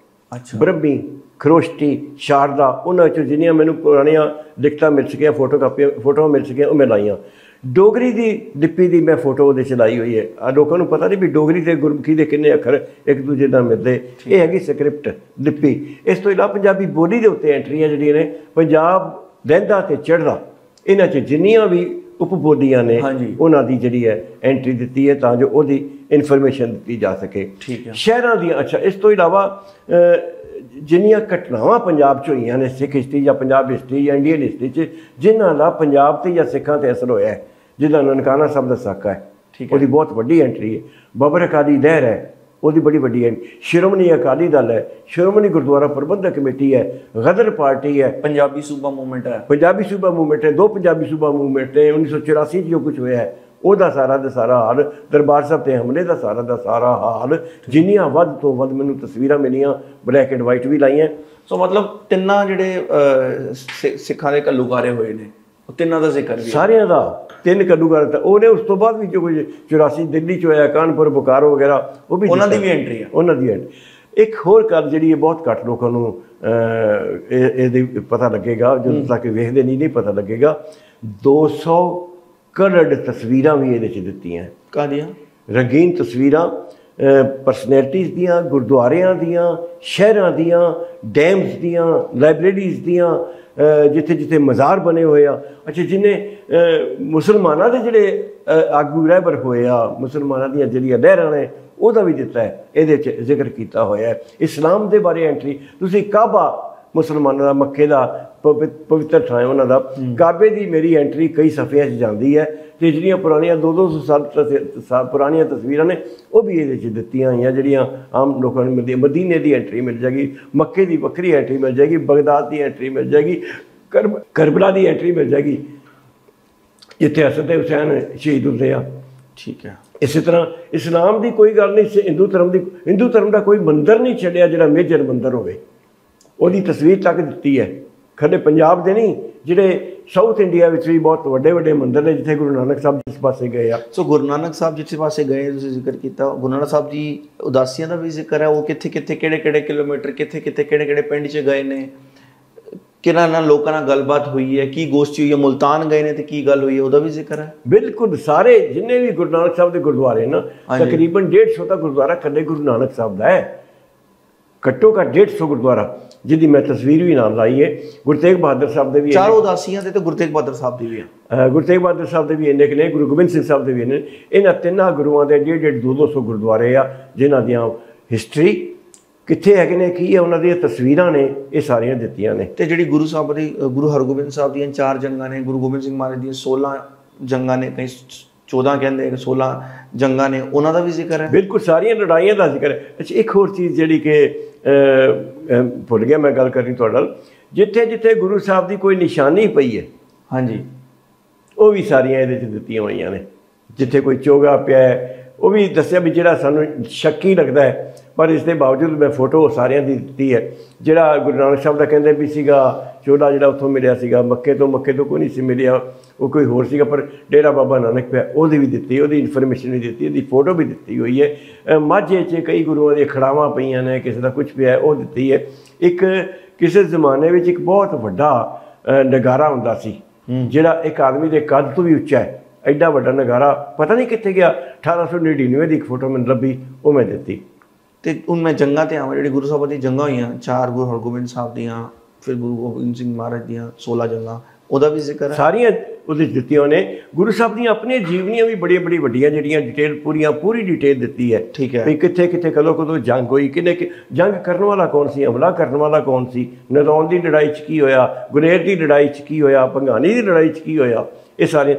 ਅੱਛਾ। ਬ੍ਰਹਮੀ, ਖਰੋਸ਼ਟੀ, ਸ਼ਾਰਦਾ, ਉਹਨਾਂ ਵਿੱਚੋਂ ਜਿੰਨੀਆਂ ਮੈਨੂੰ ਪੁਰਾਣੀਆਂ ਲਿਖਤਾਂ ਮਿਲ ਸਕੀਆਂ, ਫੋਟੋਆਂ ਮਿਲ ਸਕੀਆਂ, ਉਹ ਮੈਂ ਲਾਈਆਂ। ਡੋਗਰੀ ਦੀ ਲਿਪੀ ਦੀ ਮੈਂ ਫੋਟੋ ਉਹਦੇ 'ਚ ਲਾਈ ਹੋਈ ਹੈ। ਲੋਕਾਂ ਨੂੰ ਪਤਾ ਨਹੀਂ ਵੀ ਡੋਗਰੀ ਅਤੇ ਗੁਰਮੁਖੀ ਦੇ ਕਿੰਨੇ ਅੱਖਰ ਇੱਕ ਦੂਜੇ ਨਾਲ ਮਿਲਦੇ। ਇਹ ਹੈਗੀ ਸਕ੍ਰਿਪਟ ਲਿਪੀ। ਇਸ ਤੋਂ ਇਲਾਵਾ ਪੰਜਾਬੀ ਬੋਲੀ ਦੇ ਉੱਤੇ ਐਂਟਰੀਆਂ ਜਿਹੜੀਆਂ ਨੇ, ਪੰਜਾਬ ਲਹਿੰਦਾ ਅਤੇ ਚੜ੍ਹਦਾ, ਇਹਨਾਂ 'ਚ ਜਿੰਨੀਆਂ ਵੀ ਉਪਬੋਲੀਆਂ ਨੇ ਉਹਨਾਂ ਦੀ ਜਿਹੜੀ ਹੈ ਐਂਟਰੀ ਦਿੱਤੀ ਹੈ ਤਾਂ ਜੋ ਉਹਦੀ ਇਨਫੋਰਮੇਸ਼ਨ ਦਿੱਤੀ ਜਾ ਸਕੇ। ਠੀਕ ਹੈ। ਸ਼ਹਿਰਾਂ ਦੀਆਂ। ਅੱਛਾ। ਇਸ ਤੋਂ ਇਲਾਵਾ ਜਿੰਨੀਆਂ ਘਟਨਾਵਾਂ ਪੰਜਾਬ 'ਚ ਹੋਈਆਂ ਨੇ, ਸਿੱਖ ਹਿਸਟਰੀ ਜਾਂ ਪੰਜਾਬ ਹਿਸਟਰੀ ਜਾਂ ਇੰਡੀਅਨ ਹਿਸਟਰੀ 'ਚ, ਜਿਨ੍ਹਾਂ ਦਾ ਪੰਜਾਬ 'ਤੇ ਜਾਂ ਸਿੱਖਾਂ 'ਤੇ ਅਸਰ ਹੋਇਆ ਹੈ, ਜਿੱਦਾਂ ਨਨਕਾਣਾ ਸਾਹਿਬ ਦਾ ਸਾਕਾ ਹੈ, ਉਹਦੀ ਬਹੁਤ ਵੱਡੀ ਐਂਟਰੀ ਹੈ। ਬਾਬਰ ਅਕਾਲੀ ਲਹਿਰ ਹੈ, ਉਹਦੀ ਬੜੀ ਵੱਡੀ ਐਂਟਰੀ। ਸ਼੍ਰੋਮਣੀ ਅਕਾਲੀ ਦਲ ਹੈ, ਸ਼੍ਰੋਮਣੀ ਗੁਰਦੁਆਰਾ ਪ੍ਰਬੰਧਕ ਕਮੇਟੀ ਹੈ, ਗਦਰ ਪਾਰਟੀ ਹੈ, ਪੰਜਾਬੀ ਸੂਬਾ ਮੂਵਮੈਂਟ ਹੈ, ਪੰਜਾਬੀ ਸੂਬਾ ਮੂਵਮੈਂਟ ਹੈ, 2 ਪੰਜਾਬੀ ਸੂਬਾ ਮੂਵਮੈਂਟ ਨੇ। 1984 'ਚ ਜੋ ਕੁਛ ਹੋਇਆ ਹੈ ਉਹਦਾ ਸਾਰਾ ਦਾ ਸਾਰਾ ਹਾਲ, ਦਰਬਾਰ ਸਾਹਿਬ 'ਤੇ ਹਮਲੇ ਦਾ ਸਾਰਾ ਹਾਲ, ਜਿੰਨੀਆਂ ਵੱਧ ਤੋਂ ਵੱਧ ਮੈਨੂੰ ਤਸਵੀਰਾਂ ਮਿਲੀਆਂ, ਬਲੈਕ ਐਂਡ ਵਾਈਟ ਵੀ ਲਾਈਆਂ। ਸੋ ਮਤਲਬ ਤਿੰਨਾਂ ਜਿਹੜੇ ਸਿੱਖਾਂ ਦੇ ਘੱਲੂਘਾਰੇ ਹੋਏ ਨੇ, ਉਹ ਤਿੰਨਾਂ ਦਾ ਜ਼ਿਕਰ ਵੀ ਸਾਰਿਆਂ ਦਾ। 3 ਘੱਲੂਘਾਰਾ ਤਾਂ ਉਹਨੇ ਉਸ ਤੋਂ ਬਾਅਦ ਵੀ ਜੋ ਕੁਝ 84 ਦਿੱਲੀ 'ਚ ਹੋਇਆ, ਕਾਨਪੁਰ, ਬੋਕਾਰੋ ਵਗੈਰਾ, ਉਹ ਵੀ ਉਹਨਾਂ ਦੀ ਵੀ ਐਂਟਰੀ ਹੈ। ਉਹਨਾਂ ਦੀ ਐਂਟਰੀ। ਇੱਕ ਹੋਰ ਗੱਲ ਜਿਹੜੀ ਹੈ ਬਹੁਤ ਘੱਟ ਲੋਕਾਂ ਨੂੰ ਇਹਦੇ ਪਤਾ ਲੱਗੇਗਾ, ਜਦੋਂ ਤੱਕ ਵੇਖਦੇ ਨਹੀਂ ਪਤਾ ਲੱਗੇਗਾ। 200 ਕਰੋੜ ਤਸਵੀਰਾਂ ਵੀ ਇਹਦੇ 'ਚ ਦਿੱਤੀਆਂ। ਕਾਹਦੀਆਂ? ਰੰਗੀਨ ਤਸਵੀਰਾਂ ਪਰਸਨੈਲਿਟੀਜ਼ ਦੀਆਂ, ਗੁਰਦੁਆਰਿਆਂ ਦੀਆਂ, ਸ਼ਹਿਰਾਂ ਦੀਆਂ, ਡੈਮਸ ਦੀਆਂ, ਲਾਇਬ੍ਰੇਰੀਜ਼ ਦੀਆਂ, ਜਿੱਥੇ ਜਿੱਥੇ ਮਜ਼ਾਰ ਬਣੇ ਹੋਏ ਆ। ਅੱਛਾ, ਜਿਹਨੇ ਮੁਸਲਮਾਨਾਂ ਦੇ ਜਿਹੜੇ ਆਗੂ ਰਹਿਬਰ ਹੋਏ ਆ, ਮੁਸਲਮਾਨਾਂ ਦੀਆਂ ਜਿਹੜੀਆਂ ਲਹਿਰਾਂ ਨੇ, ਉਹਦਾ ਵੀ ਦਿੱਤਾ ਹੈ, ਇਹਦੇ 'ਚ ਜ਼ਿਕਰ ਕੀਤਾ ਹੋਇਆ ਹੈ। ਇਸਲਾਮ ਦੇ ਬਾਰੇ ਐਂਟਰੀ, ਤੁਸੀਂ ਕਾਬਾ ਮੁਸਲਮਾਨਾਂ ਦਾ, ਮੱਕੇ ਦਾ ਪਵਿੱਤਰ ਥਾਂ ਉਹਨਾਂ ਦਾ, ਕਾਬੇ ਦੀ ਮੇਰੀ ਐਂਟਰੀ ਕਈ ਸਫ਼ਿਆਂ 'ਚ ਜਾਂਦੀ ਹੈ। ਅਤੇ ਜਿਹੜੀਆਂ ਪੁਰਾਣੀਆਂ 200 ਸਾਲ ਪੁਰਾਣੀਆਂ ਤਸਵੀਰਾਂ ਨੇ, ਉਹ ਵੀ ਇਹਦੇ 'ਚ ਦਿੱਤੀਆਂ ਹੋਈਆਂ, ਜਿਹੜੀਆਂ ਆਮ ਲੋਕਾਂ ਨੂੰ ਮਿਲਦੀਆਂ। ਮਦੀਨੇ ਦੀ ਐਂਟਰੀ ਮਿਲ ਜਾਏਗੀ, ਮੱਕੇ ਦੀ ਵੱਖਰੀ ਐਂਟਰੀ ਮਿਲ ਜਾਏਗੀ, ਬਗਦਾਦ ਦੀ ਐਂਟਰੀ ਮਿਲ ਜਾਏਗੀ, ਕਰਬਲਾ ਦੀ ਐਂਟਰੀ ਮਿਲ ਜਾਏਗੀ, ਜਿੱਥੇ ਹਸਨ ਹੁਸੈਨ ਸ਼ਹੀਦ ਹੁੰਦੇ ਆ। ਠੀਕ ਹੈ। ਇਸੇ ਤਰ੍ਹਾਂ ਇਸਲਾਮ ਦੀ ਕੋਈ ਗੱਲ ਨਹੀਂ, ਹਿੰਦੂ ਧਰਮ ਦਾ ਕੋਈ ਮੰਦਰ ਨਹੀਂ ਛੱਡਿਆ ਜਿਹੜਾ ਮੇਜਰ ਮੰਦਰ ਹੋਵੇ, ਉਹਦੀ ਤਸਵੀਰ ਤੱਕ ਦਿੱਤੀ ਹੈ। ਖੜੇ ਪੰਜਾਬ ਦੇ ਨਹੀਂ, ਜਿਹੜੇ ਸਾਊਥ ਇੰਡੀਆ ਵਿੱਚ ਵੀ ਬਹੁਤ ਵੱਡੇ ਵੱਡੇ ਮੰਦਰ ਨੇ, ਜਿੱਥੇ ਗੁਰੂ ਨਾਨਕ ਸਾਹਿਬ ਜਿਸ ਪਾਸੇ ਗਏ ਆ। ਸੋ ਗੁਰੂ ਨਾਨਕ ਸਾਹਿਬ ਜਿਸ ਪਾਸੇ ਗਏ, ਤੁਸੀਂ ਜ਼ਿਕਰ ਕੀਤਾ ਗੁਰੂ ਨਾਨਕ ਸਾਹਿਬ ਜੀ ਉਦਾਸੀਆਂ ਦਾ ਵੀ ਜ਼ਿਕਰ ਹੈ। ਉਹ ਕਿੱਥੇ ਕਿੱਥੇ, ਕਿਹੜੇ ਕਿਹੜੇ ਕਿਲੋਮੀਟਰ, ਕਿੱਥੇ ਕਿੱਥੇ, ਕਿਹੜੇ ਕਿਹੜੇ ਪਿੰਡ 'ਚ ਗਏ ਨੇ, ਕਿਹਨਾਂ ਨਾਲ ਲੋਕਾਂ ਨਾਲ ਗੱਲਬਾਤ ਹੋਈ ਹੈ, ਕੀ ਗੋਸ਼ਟੀ ਹੋਈ ਹੈ, ਮੁਲਤਾਨ ਗਏ ਨੇ ਤੇ ਕੀ ਗੱਲ ਹੋਈ ਹੈ, ਉਹਦਾ ਵੀ ਜ਼ਿਕਰ ਹੈ। ਬਿਲਕੁਲ, ਸਾਰੇ ਜਿੰਨੇ ਵੀ ਗੁਰੂ ਨਾਨਕ ਸਾਹਿਬ ਦੇ ਗੁਰਦੁਆਰੇ ਨਾ, ਤਕਰੀਬਨ 150 ਦਾ ਗੁਰਦੁਆਰਾ ਕੱਲੇ ਗੁਰੂ ਨਾਨਕ ਸਾਹਿਬ ਦਾ ਹੈ। ਘੱਟੋ ਘੱਟ 150 ਗੁਰਦੁਆਰਾ, ਜਿਹਦੀ ਮੈਂ ਤਸਵੀਰ ਵੀ ਨਾਲ ਲਾਈ ਹੈ। ਗੁਰੂ ਤੇਗ ਬਹਾਦਰ ਸਾਹਿਬ ਦੇ ਵੀ ਚਾਰ ਉਦਾਸੀਆਂ ਦੇ, ਤੇ ਗੁਰੂ ਤੇਗ ਬਹਾਦਰ ਸਾਹਿਬ ਦੀ ਵੀ ਹੈ। ਗੁਰੂ ਤੇਗ ਬਹਾਦਰ ਸਾਹਿਬ ਦੇ ਵੀ ਇੰਨੇ ਕੁ ਨੇ, ਗੁਰੂ ਗੋਬਿੰਦ ਸਿੰਘ ਸਾਹਿਬ ਦੇ ਵੀ ਨੇ। ਇਹਨਾਂ ਤਿੰਨਾਂ ਗੁਰੂਆਂ ਦੇ 150 200 ਗੁਰਦੁਆਰੇ ਆ, ਜਿਨ੍ਹਾਂ ਦੀਆਂ ਹਿਸਟਰੀ ਕਿੱਥੇ ਹੈਗੇ ਨੇ, ਕੀ ਹੈ, ਉਹਨਾਂ ਦੀਆਂ ਤਸਵੀਰਾਂ ਨੇ, ਇਹ ਸਾਰੀਆਂ ਦਿੱਤੀਆਂ ਨੇ। ਤੇ ਜਿਹੜੀ ਗੁਰੂ ਸਾਹਿਬ ਦੀ, ਗੁਰੂ ਹਰਗੋਬਿੰਦ ਸਾਹਿਬ ਦੀਆਂ 4 ਜੰਗਾਂ ਨੇ, ਗੁਰੂ ਗੋਬਿੰਦ ਸਿੰਘ ਮਹਾਰਾਜ ਦੀਆਂ 16 ਜੰਗਾਂ ਨੇ, ਕਈ 14 ਕਹਿੰਦੇ, 16 ਜੰਗਾਂ ਨੇ, ਉਹਨਾਂ ਦਾ ਵੀ ਜ਼ਿਕਰ ਹੈ। ਬਿਲਕੁਲ, ਸਾਰੀਆਂ ਲੜਾਈਆਂ ਦਾ ਜ਼ਿਕਰ ਹੈ। ਅੱਛਾ, ਇੱਕ ਹੋਰ ਚੀਜ਼ ਜਿਹੜੀ ਕਿ ਭੁੱਲ ਗਿਆ ਮੈਂ ਗੱਲ ਕਰਨੀ ਤੁਹਾਡੇ ਨਾਲ, ਜਿੱਥੇ ਜਿੱਥੇ ਗੁਰੂ ਸਾਹਿਬ ਦੀ ਕੋਈ ਨਿਸ਼ਾਨੀ ਪਈ ਹੈ, ਹਾਂਜੀ, ਉਹ ਵੀ ਸਾਰੀਆਂ ਇਹਦੇ 'ਚ ਦਿੱਤੀਆਂ ਹੋਈਆਂ ਨੇ। ਜਿੱਥੇ ਕੋਈ ਚੋਗਾ ਪਿਆ ਹੈ, ਉਹ ਵੀ ਦੱਸਿਆ ਵੀ ਜਿਹੜਾ ਸਾਨੂੰ ਸ਼ੱਕੀ ਲੱਗਦਾ ਹੈ, ਪਰ ਇਸ ਦੇ ਬਾਵਜੂਦ ਮੈਂ ਫੋਟੋ ਸਾਰਿਆਂ ਦੀ ਦਿੱਤੀ ਹੈ। ਜਿਹੜਾ ਗੁਰੂ ਨਾਨਕ ਸਾਹਿਬ ਦਾ ਕਹਿੰਦੇ ਵੀ ਸੀਗਾ ਚੋਲਾ, ਜਿਹੜਾ ਉੱਥੋਂ ਮਿਲਿਆ ਸੀਗਾ ਮੱਕੇ ਤੋਂ ਕੋਈ ਨਹੀਂ ਸੀ ਮਿਲਿਆ, ਉਹ ਕੋਈ ਹੋਰ ਸੀਗਾ, ਪਰ ਡੇਰਾ ਬਾਬਾ ਨਾਨਕ ਪਿਆ, ਉਹਦੀ ਵੀ ਦਿੱਤੀ, ਉਹਦੀ ਇਨਫੋਰਮੇਸ਼ਨ ਵੀ ਦਿੱਤੀ, ਉਹਦੀ ਫੋਟੋ ਵੀ ਦਿੱਤੀ ਹੋਈ ਹੈ। ਮਾਝੇ 'ਚ ਕਈ ਗੁਰੂਆਂ ਦੀਆਂ ਖੜਾਵਾਂ ਪਈਆਂ ਨੇ, ਕਿਸੇ ਦਾ ਕੁਝ ਪਿਆ, ਉਹ ਦਿੱਤੀ ਹੈ। ਇੱਕ ਕਿਸੇ ਜ਼ਮਾਨੇ ਵਿੱਚ ਇੱਕ ਬਹੁਤ ਵੱਡਾ ਨਗਾਰਾ ਹੁੰਦਾ ਸੀ, ਜਿਹੜਾ ਇੱਕ ਆਦਮੀ ਦੇ ਕੱਦ ਤੋਂ ਵੀ ਉੱਚਾ ਹੈ। ਐਡਾ ਵੱਡਾ ਨਗਾਰਾ ਪਤਾ ਨਹੀਂ ਕਿੱਥੇ ਗਿਆ। 1899 ਦੀ ਇੱਕ ਫੋਟੋ ਮੈਨੂੰ ਲੱਭੀ, ਉਹ ਮੈਂ ਦਿੱਤੀ। ਤੇ ਹੁਣ ਮੈਂ ਜੰਗਾਂ ਤੇ ਆਵਾਂ, ਜਿਹੜੀ ਗੁਰੂ ਸਾਹਿਬ ਦੀ ਜੰਗਾਂ ਹੋਈਆਂ 4, ਗੁਰੂ ਹਰਗੋਬਿੰਦ ਸਾਹਿਬ ਦੀਆਂ, ਫਿਰ ਗੁਰੂ ਗੋਬਿੰਦ ਸਿੰਘ ਮਹਾਰਾਜ ਦੀਆਂ 16 ਜੰਗਾਂ, ਉਹਦਾ ਵੀ ਜ਼ਿਕਰ ਹੈ। ਸਾਰੀਆਂ ਉਹਦੇ ਦਿੱਤੀਆਂ ਨੇ। ਗੁਰੂ ਸਾਹਿਬ ਦੀਆਂ ਆਪਣੀਆਂ ਜੀਵਨੀਆਂ ਵੀ ਬੜੀਆਂ ਵੱਡੀਆਂ, ਜਿਹੜੀਆਂ ਡਿਟੇਲ ਪੂਰੀ ਡਿਟੇਲ ਦਿੱਤੀ ਹੈ। ਠੀਕ ਹੈ। ਵੀ ਕਿੱਥੇ ਕਿੱਥੇ ਕਦੋਂ ਜੰਗ ਹੋਈ, ਕਿੰਨੇ ਜੰਗ ਕਰਨ ਵਾਲਾ ਕੌਣ ਸੀ, ਹਮਲਾ ਕਰਨ ਵਾਲਾ ਕੌਣ ਸੀ, ਨਦੌਣ ਦੀ ਲੜਾਈ 'ਚ ਕੀ ਹੋਇਆ, ਗੁਰੇਰ ਦੀ ਲੜਾਈ 'ਚ ਕੀ ਹੋਇਆ, ਭੰਗਾਣੀ ਦੀ ਲੜਾਈ 'ਚ ਕੀ ਹੋਇਆ, ਇਹ ਸਾਰੇ।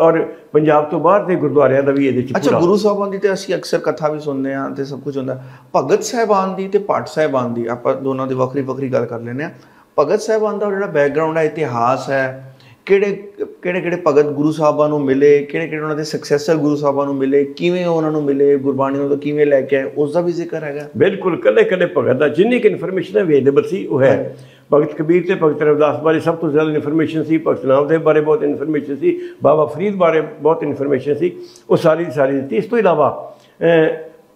ਔਰ ਪੰਜਾਬ ਤੋਂ ਬਾਹਰ ਦੇ ਗੁਰਦੁਆਰਿਆਂ ਦਾ ਵੀ ਇਹਦੇ 'ਚ। ਅੱਛਾ, ਗੁਰੂ ਸਾਹਿਬਾਨ ਦੀ ਤੇ ਅਸੀਂ ਅਕਸਰ ਕਥਾ ਵੀ ਸੁਣਦੇ ਹਾਂ ਤੇ ਸਭ ਕੁਝ ਹੁੰਦਾ। ਭਗਤ ਸਾਹਿਬਾਨ ਦੀ ਤੇ ਭੱਟ ਸਾਹਿਬਾਨ ਦੀ ਆਪਾਂ ਦੋਨਾਂ ਦੀ ਵੱਖਰੀ ਗੱਲ ਕਰ ਲੈਂਦੇ ਹਾਂ। ਭਗਤ ਸਾਹਿਬਾਨ ਦਾ ਜਿਹੜਾ ਬੈਕਗਰਾਉਂਡ ਹੈ, ਇਤਿਹਾਸ ਹੈ, ਕਿਹੜੇ ਭਗਤ ਗੁਰੂ ਸਾਹਿਬਾਨ ਨੂੰ ਮਿਲੇ, ਕਿਹੜੇ ਉਹਨਾਂ ਦੇ ਸਕਸੈਸਰ ਗੁਰੂ ਸਾਹਿਬਾਨ ਨੂੰ ਮਿਲੇ, ਕਿਵੇਂ ਉਹਨਾਂ ਨੂੰ ਮਿਲੇ, ਗੁਰਬਾਣੀ ਨੂੰ ਕਿਵੇਂ ਲੈ ਕੇ ਆਏ, ਉਸ ਦਾ ਵੀ ਜ਼ਿਕਰ ਹੈਗਾ। ਬਿਲਕੁਲ, ਕੱਲੇ ਭਗਤ ਦਾ ਜਿੰਨੀ ਕੁ ਇਨਫੋਰਮੇਸ਼ਨ ਅਵੇਲੇਬਲ ਸੀ ਉਹ ਹੈ। ਭਗਤ ਕਬੀਰ ਤੇ ਭਗਤ ਰਵਿਦਾਸ ਬਾਰੇ ਸਭ ਤੋਂ ਜ਼ਿਆਦਾ ਇਨਫੋਰਮੇਸ਼ਨ ਸੀ। ਭਗਤ ਨਾਮਦੇਵ ਬਾਰੇ ਬਹੁਤ ਇਨਫੋਰਮੇਸ਼ਨ ਸੀ। ਬਾਬਾ ਫਰੀਦ ਬਾਰੇ ਬਹੁਤ ਇਨਫੋਰਮੇਸ਼ਨ ਸੀ। ਉਹ ਸਾਰੀ ਦਿੱਤੀ। ਇਸ ਤੋਂ ਇਲਾਵਾ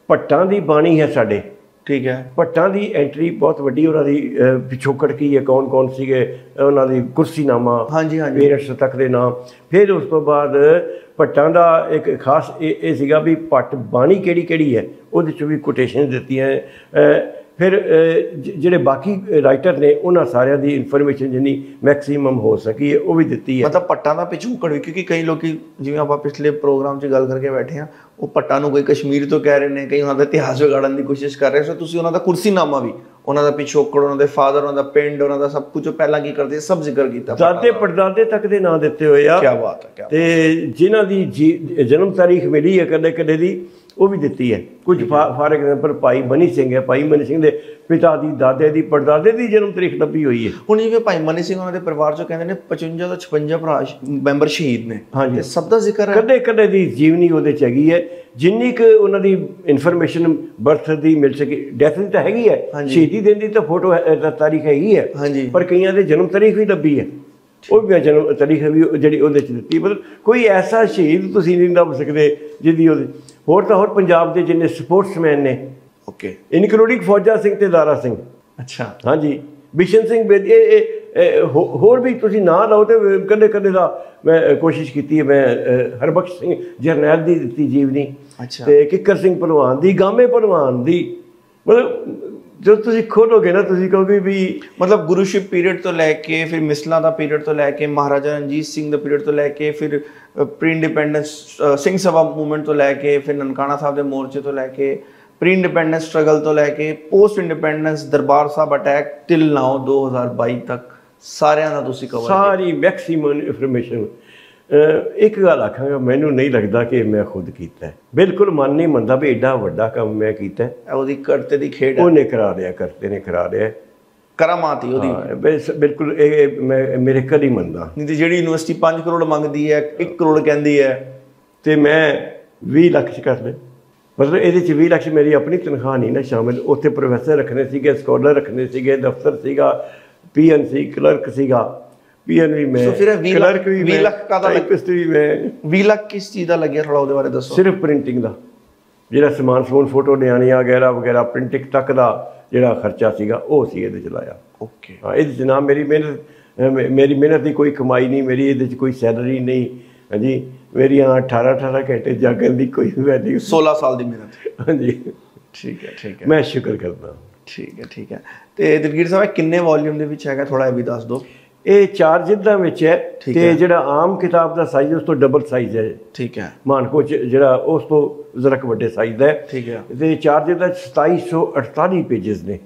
ਭੱਟਾਂ ਦੀ ਬਾਣੀ ਹੈ ਸਾਡੇ। ਠੀਕ ਹੈ। ਭੱਟਾਂ ਦੀ ਐਂਟਰੀ ਬਹੁਤ ਵੱਡੀ, ਉਹਨਾਂ ਦੀ ਪਿਛੋਕੜ ਕੀ ਹੈ, ਕੌਣ ਸੀਗੇ, ਉਹਨਾਂ ਦੀ ਕੁਰਸੀਨਾਮਾ, ਪੇਰੈਂਟਸ ਤੱਕ ਦੇ ਨਾਮ। ਫਿਰ ਉਸ ਤੋਂ ਬਾਅਦ ਭੱਟਾਂ ਦਾ ਇੱਕ ਖਾਸ ਇਹ ਸੀਗਾ ਵੀ ਭੱਟ ਬਾਣੀ ਕਿਹੜੀ ਹੈ, ਉਹਦੇ 'ਚ ਵੀ ਕੋਟੇਸ਼ਨ ਦਿੱਤੀਆਂ। ਫਿਰ ਜਿਹੜੇ ਬਾਕੀ ਰਾਈਟਰ ਨੇ ਉਹਨਾਂ ਸਾਰਿਆਂ ਦੀ ਇਨਫੋਰਮੇਸ਼ਨ ਜਿੰਨੀ ਮੈਕਸੀਮਮ ਹੋ ਸਕੀ ਹੈ ਉਹ ਵੀ ਦਿੱਤੀ ਹੈ। ਮਤਲਬ ਭੱਟਾਂ ਦਾ ਪਿਛੋਕੜ ਵੀ, ਕਿਉਂਕਿ ਕਈ ਲੋਕੀ ਜਿਵੇਂ ਆਪਾਂ ਪਿਛਲੇ ਪ੍ਰੋਗਰਾਮ 'ਚ ਗੱਲ ਕਰਕੇ ਬੈਠੇ ਹਾਂ, ਉਹ ਭੱਟਾਂ ਨੂੰ ਕੋਈ ਕਸ਼ਮੀਰ ਤੋਂ ਕਹਿ ਰਹੇ ਨੇ, ਕਈ ਉਹਨਾਂ ਦਾ ਇਤਿਹਾਸ ਵਿਗਾੜਨ ਦੀ ਕੋਸ਼ਿਸ਼ ਕਰ ਰਹੇ। ਸੋ ਤੁਸੀਂ ਉਹਨਾਂ ਦਾ ਕੁਰਸੀਨਾਮਾ ਵੀ, ਉਹਨਾਂ ਦਾ ਪਿਛੋਕੜ, ਉਹਨਾਂ ਦੇ ਫਾਦਰ, ਉਹਨਾਂ ਦਾ ਪਿੰਡ, ਉਹਨਾਂ ਦਾ ਸਭ ਕੁਝ ਪਹਿਲਾਂ ਕੀ ਕਰਦੇ ਸਭ ਜ਼ਿਕਰ ਕੀਤਾ। ਦਾਦੇ ਪੜਦਾਦੇ ਤੱਕ ਦੇ ਨਾਂ ਦਿੱਤੇ ਹੋਏ ਆ। ਕੀ ਬਾਤ ਹੈ। ਤੇ ਜਿਨ੍ਹਾਂ ਦੀ ਜਨਮ ਤਾਰੀਖ ਮਿਲੀ ਹੈ ਕਦੇ ਦੀ, ਉਹ ਵੀ ਦਿੱਤੀ ਹੈ। ਕੁਝ ਫਾਰ ਐਗਜ਼ਾਮਪਲ ਭਾਈ ਮਨੀ ਸਿੰਘ ਹੈ, ਭਾਈ ਮਨੀ ਸਿੰਘ ਦੇ ਪਿਤਾ ਦੀ, ਦਾਦੇ ਦੀ, ਪੜਦਾਦੇ ਦੀ ਜਨਮ ਤਾਰੀਖ ਲੱਭੀ ਹੋਈ ਹੈ। ਹੁਣ ਜਿਵੇਂ ਭਾਈ ਮਨੀ ਸਿੰਘ ਉਹਨਾਂ ਦੇ ਪਰਿਵਾਰ 'ਚੋਂ ਕਹਿੰਦੇ ਨੇ 55 ਤੋਂ 56 ਭਰਾ ਮੈਂਬਰ ਸ਼ਹੀਦ ਨੇ। ਹਾਂਜੀ, ਸਭ ਦਾ ਜ਼ਿਕਰ ਹੈ। ਕਦੇ ਦੀ ਜੀਵਨੀ ਉਹਦੇ 'ਚ ਹੈਗੀ ਹੈ। ਜਿੰਨੀ ਕੁ ਉਹਨਾਂ ਦੀ ਇਨਫੋਰਮੇਸ਼ਨ ਬਰਥ ਦੀ ਮਿਲ ਸਕੀ, ਡੈਥ ਦੀ ਤਾਂ ਹੈਗੀ ਹੈ, ਸ਼ਹੀਦੀ ਦਿਨ ਦੀ ਤਾਂ ਫੋਟੋ ਤਾਰੀਖ ਹੈਗੀ ਹੈ, ਪਰ ਕਈਆਂ ਦੇ ਜਨਮ ਤਾਰੀਖ ਵੀ ਲੱਭੀ ਹੈ। ਉਹ ਵੀ ਮੈਂ ਜਨਮ ਤਾਰੀਖ ਵੀ ਜਿਹੜੀ ਉਹਦੇ 'ਚ ਦਿੱਤੀ। ਮਤਲਬ ਕੋਈ ਐਸਾ ਸ਼ਹੀਦ ਤੁਸੀਂ ਨਹੀਂ ਲੱਭ ਸਕਦੇ ਜਿਹਦੀ ਉਹਦੇ ਹੋਰ ਤਾਂ ਹੋਰ ਪੰਜਾਬ ਦੇ ਜਿੰਨੇ ਸਪੋਰਟਸਮੈਨ ਨੇ, ਓਕੇ, ਇਨਕਲੂਡਿੰਗ ਫੌਜਾ ਸਿੰਘ ਤੇ ਦਾਰਾ ਸਿੰਘ, ਅੱਛਾ, ਹਾਂਜੀ, ਬਿਸ਼ਨ ਸਿੰਘ ਬੇਦੀ, ਹੋਰ ਵੀ ਤੁਸੀਂ ਨਾਂ ਲਓ ਤੇ ਕੱਲੇ ਕੱਲੇ ਦਾ ਮੈਂ ਕੋਸ਼ਿਸ਼ ਕੀਤੀ ਹੈ। ਮੈਂ ਹਰਬਖਸ਼ ਸਿੰਘ ਜਰਨੈਲ ਦੀ ਦਿੱਤੀ ਜੀਵਨੀ, ਅੱਛਾ, ਤੇ ਕਿੱਕਰ ਸਿੰਘ ਭਲਵਾਨ ਦੀ, ਗਾਮੇ ਭਲਵਾਨ ਦੀ। ਮਤਲਬ ਜੋ ਤੁਸੀਂ ਖੋਲੋਗੇ ਨਾ ਤੁਸੀਂ ਕਹੋਗੇ ਵੀ ਮਤਲਬ ਗੁਰੂਸ਼ਿਪ ਪੀਰੀਅਡ ਤੋਂ ਲੈ ਕੇ ਫਿਰ ਮਿਸਲਾਂ ਦਾ ਪੀਰੀਅਡ ਤੋਂ ਲੈ ਕੇ ਮਹਾਰਾਜਾ ਰਣਜੀਤ ਸਿੰਘ ਦਾ ਪੀਰੀਅਡ ਤੋਂ ਲੈ ਕੇ ਫਿਰ pre independence Singh Sabha movement ਤੋਂ ਲੈ ਕੇ ਫਿਰ ਨਨਕਾਣਾ ਸਾਹਿਬ ਦੇ ਮੋਰਚੇ ਤੋਂ ਲੈ ਕੇ ਪ੍ਰੀ ਇੰਡੀਪੈਂਡੈਂਸ ਸਟਰਗਲ ਤੋਂ ਲੈ ਕੇ post independence Darbar Sahib attack till ਨਾਓ 2022 ਤੱਕ ਸਾਰਿਆਂ ਦਾ ਤੁਸੀਂ ਕਵਰ ਸਾਰੀ ਮੈਕਸਿਮਮ ਇਨਫੋਰਮੇਸ਼ਨ। ਇੱਕ ਗੱਲ ਆਖਾਂਗਾ, ਮੈਨੂੰ ਨਹੀਂ ਲੱਗਦਾ ਕਿ ਮੈਂ ਖੁਦ ਕੀਤਾ, ਬਿਲਕੁਲ ਮਨ ਨਹੀਂ ਮੰਨਦਾ ਵੀ ਐਡਾ ਵੱਡਾ ਕੰਮ ਮੈਂ ਕੀਤਾ। ਉਹਦੀ ਕਰਤੇ ਦੀ ਖੇਡ ਹੈ, ਉਹਨੇ ਕਰਾ ਲਿਆ, ਕਰਤੇ ਨੇ ਕਰਾ ਲਿਆ, ਕਰਾਮਾਤ ਹੀ ਉਹਦੀ। ਬਿਲਕੁਲ ਇਹ ਮੈਂ ਮੇਰੇ ਕਦੀ ਮੰਨਦਾ ਨਹੀਂ ਤੇ ਜਿਹੜੀ ਯੂਨੀਵਰਸਿਟੀ 5 ਕਰੋੜ ਮੰਗਦੀ ਹੈ 1 ਕਰੋੜ ਕਹਿੰਦੀ ਹੈ ਤੇ ਮੈਂ 20 ਲੱਖ 'ਚ ਕਰ ਲਿਆ। ਮਤਲਬ ਇਹਦੇ 'ਚ 20 ਲੱਖ ਮੇਰੀ ਆਪਣੀ ਤਨਖਾਹ ਨਹੀਂ ਨਾ ਸ਼ਾਮਿਲ। ਉੱਥੇ ਪ੍ਰੋਫੈਸਰ ਰੱਖਣੇ ਸੀਗੇ, ਸਕਾਲਰ ਰੱਖਣੇ ਸੀਗੇ, ਦਫ਼ਤਰ ਸੀਗਾ, PN ਸੀ, ਕਲਰਕ ਸੀਗਾ, PN ਵੀ ਮੈਂ, ਕਲਰਕ ਵੀ ਮੈਂ, 20 ਲੱਖ ਦਾ ਟਾਈਪਿਸਟ ਵੀ ਮੈਂ। 20 ਲੱਖ ਕਿਸ ਚੀਜ਼ ਦਾ ਲੱਗਿਆ, ਥੋੜਾ ਉਹਦੇ ਬਾਰੇ ਦੱਸੋ। ਸਿਰਫ ਪ੍ਰਿੰਟਿੰਗ ਦਾ, ਜਿਹੜਾ ਸਮਾਨ ਫੋਟੋ ਲਿਆਉਣੀ ਵਗੈਰਾ ਵਗੈਰਾ, ਪ੍ਰਿੰਟਿੰਗ ਤੱਕ ਦਾ ਜਿਹੜਾ ਖਰਚਾ ਸੀਗਾ ਉਹ ਸੀ ਇਹਦੇ 'ਚ ਲਾਇਆ। ਓਕੇ, ਹਾਂ, ਇਹਦੇ 'ਚ ਨਾ ਮੇਰੀ ਮਿਹਨਤ ਦੀ ਕੋਈ ਕਮਾਈ ਨਹੀਂ, ਮੇਰੀ ਇਹਦੇ 'ਚ ਕੋਈ ਸੈਲਰੀ ਨਹੀਂ। ਹਾਂਜੀ, ਮੇਰੀਆਂ 18 ਘੰਟੇ ਜਾਗਣ ਦੀ ਕੋਈ ਵੈਲਿਊ, 16 ਸਾਲ ਦੀ ਮਿਹਨਤ। ਹਾਂਜੀ, ਠੀਕ ਹੈ, ਠੀਕ ਹੈ, ਮੈਂ ਸ਼ੁਕਰ ਕਰਦਾ। ਠੀਕ ਹੈ, ਠੀਕ ਹੈ। ਤੇ ਦਿਲਗੀਰ ਸਾਹਿਬ ਕਿੰਨੇ ਵੋਲਿਊਮ ਦੇ ਵਿੱਚ ਹੈਗਾ, ਥੋੜਾ ਇਹ ਵੀ ਦੱਸ ਦਿਓ। ਇਹ 4 ਜਿਲਦਾਂ ਵਿੱਚ ਹੈ ਤੇ ਜਿਹੜਾ ਆਮ ਕਿਤਾਬ ਦਾ ਸਾਈਜ਼ ਉਸ ਤੋਂ ਡਬਲ ਸਾਈਜ਼ ਹੈ। ਠੀਕ ਹੈ, ਮਾਨਕੋ ਜਿਹੜਾ ਉਸ ਤੋਂ ਜ਼ਰਾ ਕੁ ਵੱਡੇ ਸਾਈਜ਼ ਦਾ ਹੈ। ਠੀਕ ਹੈ, ਤੇ 4 ਜਿਲਦਾਂ 2748 ਪੇਜਸ ਨੇ।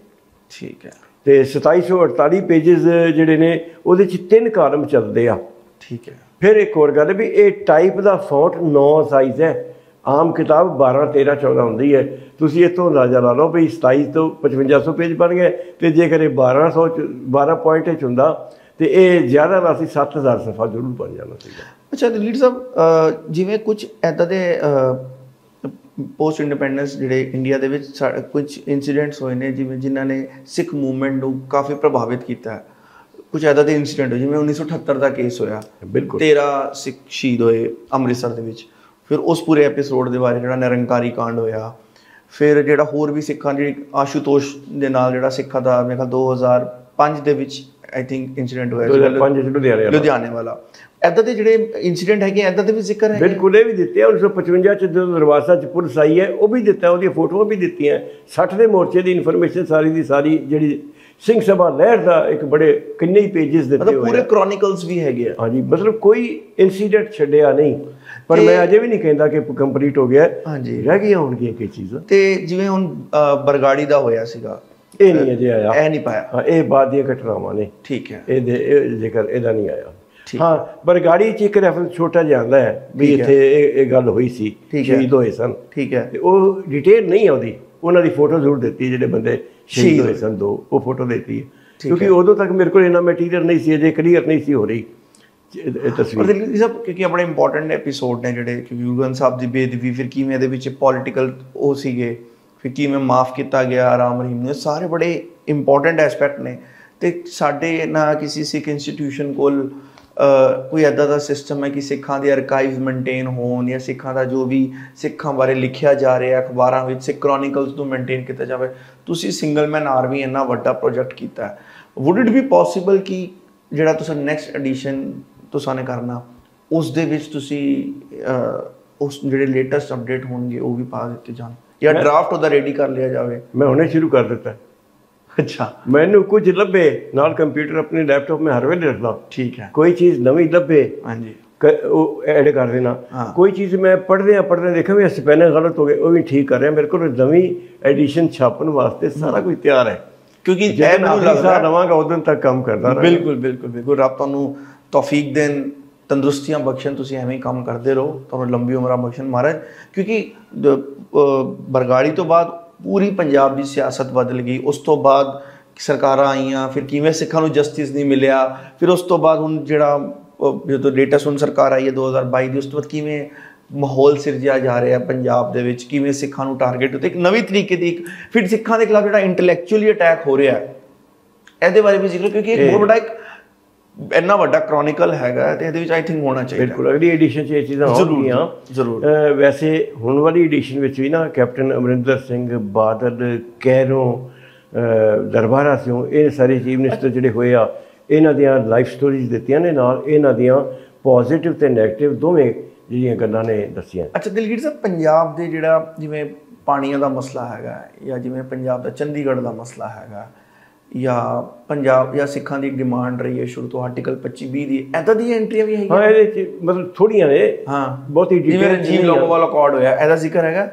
ਠੀਕ ਹੈ, ਤੇ 2748 ਪੇਜਸ ਜਿਹੜੇ ਨੇ ਉਹਦੇ 'ਚ 3 ਕਾਲਮ ਚੱਲਦੇ ਆ। ਠੀਕ ਹੈ। ਫਿਰ ਇੱਕ ਹੋਰ ਗੱਲ ਵੀ ਇਹ ਟਾਈਪ ਦਾ ਫੌਂਟ 9 ਸਾਈਜ਼ ਹੈ। ਆਮ ਕਿਤਾਬ 12, 13, 14 ਹੁੰਦੀ ਹੈ। ਤੁਸੀਂ ਇੱਥੋਂ ਅੰਦਾਜ਼ਾ ਲਾ ਲਓ ਵੀ 27 ਤੋਂ 5500 ਪੇਜ ਬਣ ਗਏ, ਤੇ ਜੇਕਰ ਇਹ 12 ਪੁਆਇੰਟ 'ਚ ਹੁੰਦਾ ਤੇ ਇਹ ਜ਼ਿਆਦਾ ਦਾ ਸੀ 7000 ਸਫਾ ਜ਼ਰੂਰ ਬਣ ਜਾਣਾ ਸੀਗਾ। ਅੱਛਾ ਦਿਲਗੀਰ ਸਾਹਿਬ, ਜਿਵੇਂ ਕੁਝ ਇੱਦਾਂ ਦੇ ਪੋਸਟ ਇੰਡੀਪੈਂਡੈਂਸ ਜਿਹੜੇ ਇੰਡੀਆ ਦੇ ਵਿੱਚ ਕੁਝ ਇਨਸੀਡੈਂਟਸ ਹੋਏ ਨੇ ਜਿਵੇਂ ਜਿਨ੍ਹਾਂ ਨੇ ਸਿੱਖ ਮੂਵਮੈਂਟ ਨੂੰ ਕਾਫੀ ਪ੍ਰਭਾਵਿਤ ਕੀਤਾ। ਕੁਝ ਇੱਦਾਂ ਦੇ ਇਨਸੀਡੈਂਟ ਹੋਏ, ਜਿਵੇਂ 1978 ਦਾ ਕੇਸ ਹੋਇਆ, ਬਿਲਕੁਲ 13 ਸਿੱਖ ਸ਼ਹੀਦ ਹੋਏ ਅੰਮ੍ਰਿਤਸਰ ਦੇ ਵਿੱਚ। ਫਿਰ ਉਸ ਪੂਰੇ ਐਪੀਸੋਡ ਦੇ ਬਾਰੇ ਜਿਹੜਾ ਨਿਰੰਕਾਰੀ ਕਾਂਡ ਹੋਇਆ, ਫਿਰ ਜਿਹੜਾ ਹੋਰ ਵੀ ਸਿੱਖਾਂ ਜਿਹੜੀ ਆਸ਼ੂਤੋਸ਼ ਦੇ ਨਾਲ ਜਿਹੜਾ ਸਿੱਖਾਂ ਦਾ ਮੇਰੇ ਖਿਆਲ 2005 ਦੇ ਵਿੱਚ ਆਈ ਥਿੰਕ ਇਨਸੀਡੈਂਟ ਹੋਇਆ 2005 ਲੁਧਿਆਣੇ ਵਾਲਾ। ਇੱਦਾਂ ਦੇ ਜਿਹੜੇ ਇਨਸੀਡੈਂਟ ਹੈਗੇ ਇੱਦਾਂ ਦੇ ਵੀ ਜ਼ਿਕਰ ਹੈ। ਬਿਲਕੁਲ, ਇਹ ਵੀ ਦਿੱਤੇ ਆ 1955 'ਚ ਜਦੋਂ ਦਰਵਾਜ਼ਾ 'ਚ ਪੁਲਿਸ ਆਈ ਹੈ ਉਹ ਵੀ ਦਿੱਤਾ, ਉਹਦੀਆਂ ਫੋਟੋਆਂ ਵੀ ਦਿੱਤੀਆਂ। 60 ਦੇ ਮੋਰਚੇ ਦੀ ਇਨਫੋਰਮੇਸ਼ਨ ਸਾਰੀ ਦੀ ਸਾਰੀ ਜਿਹੜੀ ਸਿੰਘ ਸਭਾ ਲਹਿਰ ਦਾ ਇੱਕ ਬੜੇ ਕਿੰਨੇ ਹੀ ਪੇਜਸ ਦਿੱਤੇ ਹੋਏ, ਪੂਰੇ ਕ੍ਰੋਨਿਕਲਸ ਵੀ ਹੈਗੇ ਆ। ਹਾਂਜੀ, ਮਤਲਬ ਕੋਈ ਇਨਸੀਡੈਂਟ ਛੱਡਿਆ ਨਹੀਂ। ਪਰ ਮੈਂ ਅਜੇ ਵੀ ਨਹੀਂ ਕਹਿੰਦਾ ਕਿ ਕੰਪਲੀਟ ਹੋ ਗਿਆ। ਹਾਂਜੀ, ਰਹਿ ਗਈਆਂ ਹੋਣਗੀਆਂ ਕਈ ਚੀਜ਼ਾਂ। ਤੇ ਜਿਵੇਂ ਹੁਣ ਬਰਗਾੜੀ ਦਾ ਹੋਇਆ ਸੀਗਾ, ਇਹ ਨਹੀਂ ਅਜੇ ਆਇਆ, ਇਹ ਨਹੀਂ ਪਾਇਆ। ਹਾਂ, ਇਹ ਬਾਅਦ ਦੀਆਂ ਘਟਨਾਵਾਂ ਨੇ। ਠੀਕ ਹੈ, ਇਹ ਜ਼ਿਕਰ ਇਹਦਾ ਨਹੀਂ ਆਇਆ। ਹਾਂ, ਬਰਗਾੜੀ 'ਚ ਇੱਕ ਰੈਫਰੈਂਸ ਛੋਟਾ ਜਿਹਾ ਆਉਂਦਾ ਹੈ ਵੀ ਇੱਥੇ ਇਹ ਗੱਲ ਹੋਈ ਸੀ, ਸ਼ਹੀਦ ਹੋਏ ਸਨ। ਠੀਕ ਹੈ, ਤੇ ਉਹ ਡਿਟੇਲ ਨਹੀਂ ਆਉਂਦੀ, ਉਹਨਾਂ ਦੀ ਫੋਟੋ ਜ਼ਰੂਰ ਦਿੱਤੀ ਜਿਹੜੇ ਬੰਦੇ ਸ਼ਹੀਦ ਹੋਏ ਸਨ, 2 ਉਹ ਫੋਟੋ ਦਿੱਤੀ ਹੈ। ਕਿਉਂਕਿ ਉਦੋਂ ਤੱਕ ਮੇਰੇ ਕੋਲ ਇੰਨਾ ਮਟੀਰੀਅਲ ਨਹੀਂ ਸੀ, ਅਜੇ ਕਲੀਅਰ ਨਹੀਂ ਸੀ ਹੋ ਰਹੀ ਤਸਵੀਰ। ਦਿਲਗੀਰ ਸਾਹਿਬ, ਕਿਉਂਕਿ ਆਪਣੇ ਇੰਪੋਰਟੈਂਟ ਐਪੀਸੋਡ ਨੇ ਜਿਹੜੇ, ਕਿਉਂਕਿ ਗੁਰੂ ਗ੍ਰੰਥ ਸਾਹਿਬ ਦੀ ਬੇਅਦਬੀ, ਫਿਰ ਕਿਵੇਂ ਇਹਦੇ ਵਿੱਚ ਪੋਲੀਟੀਕਲ ਉਹ ਸੀਗੇ, ਫਿਰ ਕਿਵੇਂ ਮਾਫ ਕੀਤਾ ਗਿਆ ਰਾਮ ਰਹੀਮ ਨੂੰ, ਇਹ ਸਾਰੇ ਬੜੇ ਇੰਪੋਰਟੈਂਟ ਐਸਪੈਕਟ ਨੇ। ਤੇ ਸਾਡੇ ਨਾ ਕਿਸੇ ਸਿੱਖ ਇੰਸਟੀਟਿਊਸ਼ਨ ਕੋਲ ਕੋਈ ਇੱਦਾਂ ਦਾ ਸਿਸਟਮ ਹੈ ਕਿ ਸਿੱਖਾਂ ਦੇ ਅਰਕਾਈਵ ਮੇਨਟੇਨ ਹੋਣ, ਜਾਂ ਸਿੱਖਾਂ ਦਾ ਜੋ ਵੀ ਸਿੱਖਾਂ ਬਾਰੇ ਲਿਖਿਆ ਜਾ ਰਿਹਾ ਅਖਬਾਰਾਂ ਵਿੱਚ, ਸਿੱਖ ਕ੍ਰੋਨਿਕਲਸ ਨੂੰ ਮੇਨਟੇਨ ਕੀਤਾ ਜਾਵੇ। ਤੁਸੀਂ ਸਿੰਗਲ ਮੈਨ ਆਰਮੀ ਇੰਨਾ ਵੱਡਾ ਪ੍ਰੋਜੈਕਟ ਕੀਤਾ, ਵੁੱਡ ਇਟ ਬੀ ਪੋਸੀਬਲ ਕਿ ਜਿਹੜਾ ਤੁਸੀਂ ਨੈਕਸਟ ਐਡੀਸ਼ਨ ਤੁਸੀਂ ਨੇ ਕਰਨਾ ਉਸ ਦੇ ਵਿੱਚ ਤੁਸੀਂ ਉਸ ਜਿਹੜੇ ਲੇਟੈਸਟ ਅਪਡੇਟ ਹੋਣਗੇ ਉਹ ਵੀ ਪਾ ਦਿੱਤੇ ਜਾਣ, ਜਾਂ ਡਰਾਫਟ ਉਹਦਾ ਰੈਡੀ ਕਰ ਲਿਆ ਜਾਵੇ? ਮੈਂ ਹੁਣੇ ਸ਼ੁਰੂ ਕਰ ਦਿੱਤਾ। ਅੱਛਾ, ਮੈਨੂੰ ਕੁਝ ਲੱਭੇ ਨਾਲ ਕੰਪਿਊਟਰ ਆਪਣੇ ਲੈਪਟਾਪ ਮੈਂ ਹਰ ਵੇਲੇ ਰੱਖਦਾ। ਠੀਕ ਹੈ, ਕੋਈ ਚੀਜ਼ ਨਵੀਂ ਲੱਭੇ, ਹਾਂਜੀ, ਉਹ ਐਡ ਕਰ ਦੇਣਾ। ਕੋਈ ਚੀਜ਼ ਮੈਂ ਪੜ੍ਹਦੇ ਦੇਖਾਂ ਵੀ ਸਪੈਲਿੰਗ ਗਲਤ ਹੋ ਗਏ, ਉਹ ਵੀ ਠੀਕ ਕਰ ਰਿਹਾ। ਮੇਰੇ ਕੋਲ ਨਵੀਂ ਐਡੀਸ਼ਨ ਛਾਪਣ ਵਾਸਤੇ ਸਾਰਾ ਕੁਝ ਤਿਆਰ ਹੈ, ਕਿਉਂਕਿ ਇਹ ਮੈਨੂੰ ਲੱਗਦਾ ਲਵਾਂਗਾ ਉਦੋਂ ਤੱਕ ਕੰਮ ਕਰਦਾ ਰਹਾਂ। ਬਿਲਕੁਲ ਬਿਲਕੁਲ ਬਿਲਕੁਲ, ਰੱਬ ਤੁਹਾਨੂੰ ਤੌਫੀਕ ਦੇਣ, ਤੰਦਰੁਸਤੀਆਂ ਬਖਸ਼ਣ, ਤੁਸੀਂ ਐਵੇਂ ਹੀ ਕੰਮ ਕਰਦੇ ਰਹੋ, ਤੁਹਾਨੂੰ ਲੰਬੀ ਉਮਰਾਂ ਬਖਸ਼ਣ ਮਹਾਰਾਜ। ਕਿਉਂਕਿ ਬਰਗਾੜੀ ਤੋਂ ਬਾਅਦ ਪੂਰੀ ਪੰਜਾਬ ਦੀ ਸਿਆਸਤ ਬਦਲ ਗਈ। ਉਸ ਤੋਂ ਬਾਅਦ ਸਰਕਾਰਾਂ ਆਈਆਂ, ਫਿਰ ਕਿਵੇਂ ਸਿੱਖਾਂ ਨੂੰ ਜਸਟਿਸ ਨਹੀਂ ਮਿਲਿਆ, ਫਿਰ ਉਸ ਤੋਂ ਬਾਅਦ ਹੁਣ ਜਿਹੜਾ ਜਦੋਂ ਲੇਟੈਸਟ ਹੁਣ ਸਰਕਾਰ ਆਈ ਹੈ 2022 ਦੀ, ਉਸ ਤੋਂ ਬਾਅਦ ਕਿਵੇਂ ਮਾਹੌਲ ਸਿਰਜਿਆ ਜਾ ਰਿਹਾ ਪੰਜਾਬ ਦੇ ਵਿੱਚ, ਕਿਵੇਂ ਸਿੱਖਾਂ ਨੂੰ ਟਾਰਗੇਟ ਉੱਤੇ ਇੱਕ ਨਵੀਂ ਤਰੀਕੇ ਦੀ ਫਿਰ ਸਿੱਖਾਂ ਦੇ ਖਿਲਾਫ ਜਿਹੜਾ ਇੰਟੈਲੈਕਚੁਅਲੀ ਅਟੈਕ ਹੋ ਰਿਹਾ, ਇਹਦੇ ਬਾਰੇ ਵੀ ਜ਼ਿਕਰ, ਕਿਉਂਕਿ ਇੱਕ ਬਹੁਤ ਵੱਡਾ ਇੱਕ ਇੰਨਾ ਵੱਡਾ ਕ੍ਰੋਨਿਕਲ ਹੈਗਾ ਤੇ ਇਹਦੇ ਵਿੱਚ ਆਈ ਥਿੰਕ ਹੋਣਾ ਚਾਹੀਦਾ। ਬਿਲਕੁਲ ਅਗਲੀ ਐਡੀਸ਼ਨ 'ਚ ਇਹ ਚੀਜ਼ਾਂ ਹੋਣਗੀਆਂ ਜ਼ਰੂਰ। ਵੈਸੇ ਹੁਣ ਵਾਲੀ ਐਡੀਸ਼ਨ ਵਿੱਚ ਵੀ ਨਾ ਕੈਪਟਨ ਅਮਰਿੰਦਰ ਸਿੰਘ ਬਾਦਲ, ਕੈਰੋਂ, ਦਰਬਾਰਾ ਸਿੰਘ, ਇਹ ਸਾਰੇ ਚੀਫ ਮਿਨਿਸਟਰ ਜਿਹੜੇ ਹੋਏ ਆ, ਇਹਨਾਂ ਦੀਆਂ ਲਾਈਫ ਸਟੋਰੀਜ਼ ਦਿੱਤੀਆਂ ਨੇ, ਨਾਲ ਇਹਨਾਂ ਦੀਆਂ ਪੋਜ਼ਿਟਿਵ ਤੇ ਨੈਗੇਟਿਵ ਦੋਵੇਂ ਜਿਹੜੀਆਂ ਗੱਲਾਂ ਨੇ ਦੱਸੀਆਂ। ਅੱਛਾ ਦਿਲਗੀਰ ਸਾਹਿਬ, ਪੰਜਾਬ ਦੇ ਜਿਹੜਾ ਜਿਵੇਂ ਪਾਣੀਆਂ ਦਾ ਮਸਲਾ ਹੈਗਾ, ਜਾਂ ਜਿਵੇਂ ਪੰਜਾਬ ਦਾ ਚੰਡੀਗੜ੍ਹ ਦਾ ਮਸਲਾ ਹੈਗਾ, ਜਾਂ ਪੰਜਾਬ ਜਾਂ ਸਿੱਖਾਂ ਦੀ ਡਿਮਾਂਡ ਰਹੀ ਹੈ ਸ਼ੁਰੂ ਤੋਂ ਆਰਟੀਕਲ 25-20 ਦੀ, ਇੱਦਾਂ ਦੀਆਂ ਐਂਟਰੀਆਂ ਵੀ ਹੈਗੀਆਂ? ਹਾਂ, ਇਹਦੇ 'ਚ ਮਤਲਬ ਥੋੜ੍ਹੀਆਂ ਨੇ, ਹਾਂ ਬਹੁਤੀ ਜਿਵੇਂ ਰਣਜੀਤ ਲੌਂਗੋਵਾਲ ਅਕੋਰਡ ਹੋਇਆ, ਇਹਦਾ ਜ਼ਿਕਰ ਹੈਗਾ?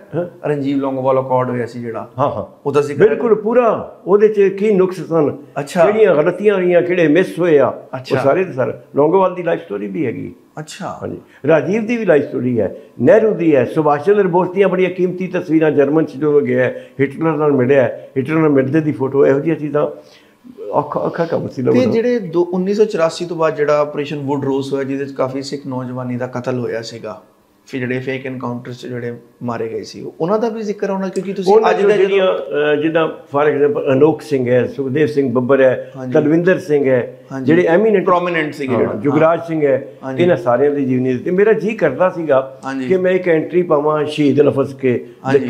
ਰਣਜੀਤ ਲੌਂਗੋਵਾਲ ਅਕੋਰਡ ਹੋਇਆ ਸੀ ਜਿਹੜਾ, ਹਾਂ ਉਹਦਾ ਜ਼ਿਕਰ ਬਿਲਕੁਲ ਪੂਰਾ, ਉਹਦੇ 'ਚ ਕੀ ਨੁਕਸ ਸਨ, ਕਿਹੜੀਆਂ ਗਲਤੀਆਂ ਰਹੀਆਂ, ਕਿਹੜੇ ਮਿਸ ਹੋਏ ਆ, ਉਹ ਸਾਰੇ ਦੇ ਸਾਰੇ। ਲੌਂਗੋਵਾਲ ਦੀ ਲਾਈਫ ਸਟੋਰੀ ਵੀ ਹੈਗੀ। ਅੱਛਾ ਹਾਂਜੀ, ਰਾਜੀਵ ਦੀ ਵੀ ਲਾਈਫ ਸਟੋਰੀ ਹੈ, ਨਹਿਰੂ ਦੀ ਹੈ, ਸੁਭਾਸ਼ ਚੰਦਰ ਬੋਸ ਦੀਆਂ ਬੜੀਆਂ ਕੀਮਤੀ ਤਸਵੀਰਾਂ, ਜਰਮਨ 'ਚ ਜਦੋਂ ਗਿਆ ਹਿਟਲਰ ਨਾਲ ਮਿਲਿਆ, ਹਿਟਲਰ ਨਾਲ ਮਿਲਦੇ ਦੀ ਫੋਟੋ, ਇਹੋ ਜਿਹੀਆਂ ਚੀਜ਼ਾਂ ਔਖਾ ਕੰਮ ਸੀ। ਤੇ ਜਿਹੜੇ 1984 ਤੋਂ ਬਾਅਦ ਜਿਹੜਾ ਆਪਰੇਸ਼ਨ ਵੁੱਡ ਰੋਜ਼ ਹੋਇਆ, ਜਿਹਦੇ 'ਚ ਕਾਫੀ ਸਿੱਖ ਨੌਜਵਾਨੀ ਦਾ ਕਤਲ ਹੋਇਆ ਸੀਗਾ, ਫਿਰ ਜਿਹੜੇ ਫੇਕ ਐਨਕਾਊਂਟਰਸ ਜਿਹੜੇ ਮਾਰੇ ਗਏ ਸੀ, ਉਹਨਾਂ ਦਾ ਵੀ ਜ਼ਿਕਰ ਹੋਣਾ, ਕਿਉਂਕਿ ਤੁਸੀਂ ਅੱਜ ਦਾ ਜਿਹੜੀਆਂ ਜਿੱਦਾਂ ਫਾਰ ਐਗਜ਼ਾਮਪਲ ਅਨੋਖ ਸਿੰਘ ਹੈ, ਸੁਖਦੇਵ ਸਿੰਘ ਬੱਬਰ ਹੈ, ਤਲਵਿੰਦਰ ਸਿੰਘ ਹੈ, ਜਿਹੜੇ ਐਮੀਨੈਂਟ ਪ੍ਰੋਮੀਨੈਂਟ ਸੀਗੇ, ਜੁਗਰਾਜ ਸਿੰਘ ਹੈ, ਇਹਨਾਂ ਸਾਰਿਆਂ ਦੀ ਜੀਵਨੀ ਦਿੱਤੀ। ਮੇਰਾ ਜੀ ਕਰਦਾ ਸੀਗਾ ਕਿ ਮੈਂ ਇੱਕ ਐਂਟਰੀ ਪਾਵਾਂ ਸ਼ਹੀਦ ਲਫ਼ਜ਼ ਕੇ,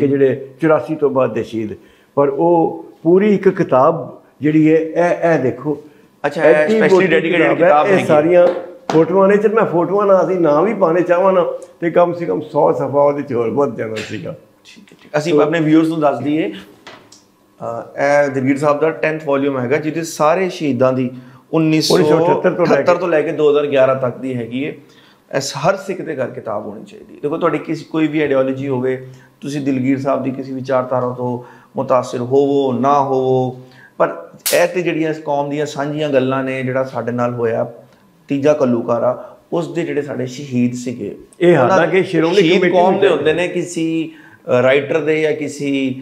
ਜਿਹੜੇ 84 ਤੋਂ ਬਾਅਦ ਦੇ ਸ਼ਹੀਦ, ਪਰ ਉਹ ਪੂਰੀ ਇੱਕ ਕਿਤਾਬ ਜਿਹੜੀ ਹੈ, ਇਹ ਦੇਖੋ। ਅੱਛਾ, ਸਪੈਸ਼ਲੀ ਡੈਡੀਕੇਟਡ ਕਿਤਾਬ ਹੈ, ਸਾਰੀਆਂ ਫੋਟੋਆਂ ਨੇ। ਚਲ ਮੈਂ ਫੋਟੋਆਂ ਨਾ ਅਸੀਂ ਨਾ ਵੀ ਪਾਣੇ ਚਾਹਾਂ ਨਾ, ਤੇ ਕਮ ਸੇ ਕਮ 100 ਸਫਾ ਉਹਦੇ 'ਚ ਹੋਰ ਵੱਧ ਜਾਣਾ ਸੀਗਾ। ਠੀਕ ਹੈ, ਅਸੀਂ ਆਪਣੇ ਵਿਊਅਰਸ ਨੂੰ ਦੱਸ ਦਈਏ, ਇਹ ਦਿਲਗੀਰ ਸਾਹਿਬ ਦਾ 10th ਵੋਲਿਊਮ ਹੈਗਾ, ਜਿਹਦੇ ਸਾਰੇ ਸ਼ਹੀਦਾਂ ਦੀ 1978 ਤੋਂ ਲੈ ਕੇ 2011 ਤੱਕ ਦੀ ਹੈਗੀ ਹੈ। ਇਸ ਹਰ ਸਿੱਖ ਦੇ ਘਰ ਕਿਤਾਬ ਹੋਣੀ ਚਾਹੀਦੀ। ਦੇਖੋ, ਤੁਹਾਡੀ ਕੋਈ ਵੀ ਆਈਡੀਓਲੋਜੀ ਹੋਵੇ, ਤੁਸੀਂ ਦਿਲਗੀਰ ਸਾਹਿਬ ਦੀ ਕਿਸੇ ਵਿਚਾਰਧਾਰਾ ਤੋਂ ਮੁਤਾਸਿਰ ਹੋਵੋ ਨਾ ਹੋਵੋ, ਪਰ ਇਹ ਤੇ ਜਿਹੜੀਆਂ ਇਸ ਕੌਮ ਦੀਆਂ ਸਾਂਝੀਆਂ ਗੱਲਾਂ ਨੇ, ਜਿਹੜਾ ਸਾਡੇ ਨਾਲ ਹੋਇਆ ਤੀਜਾ ਘੱਲੂਘਾਰਾ, ਉਸ ਦੇ ਜਿਹੜੇ ਸਾਡੇ ਸ਼ਹੀਦ ਸੀਗੇ, ਇਹ ਹਾਲਾਂਕਿ ਸ਼੍ਰੋਮਣੀ ਕਮੇਟੀ ਕੌਮ ਦੇ ਹੁੰਦੇ ਨੇ, ਕਿਸੇ ਰਾਈਟਰ ਦੇ ਜਾਂ ਕਿਸੇ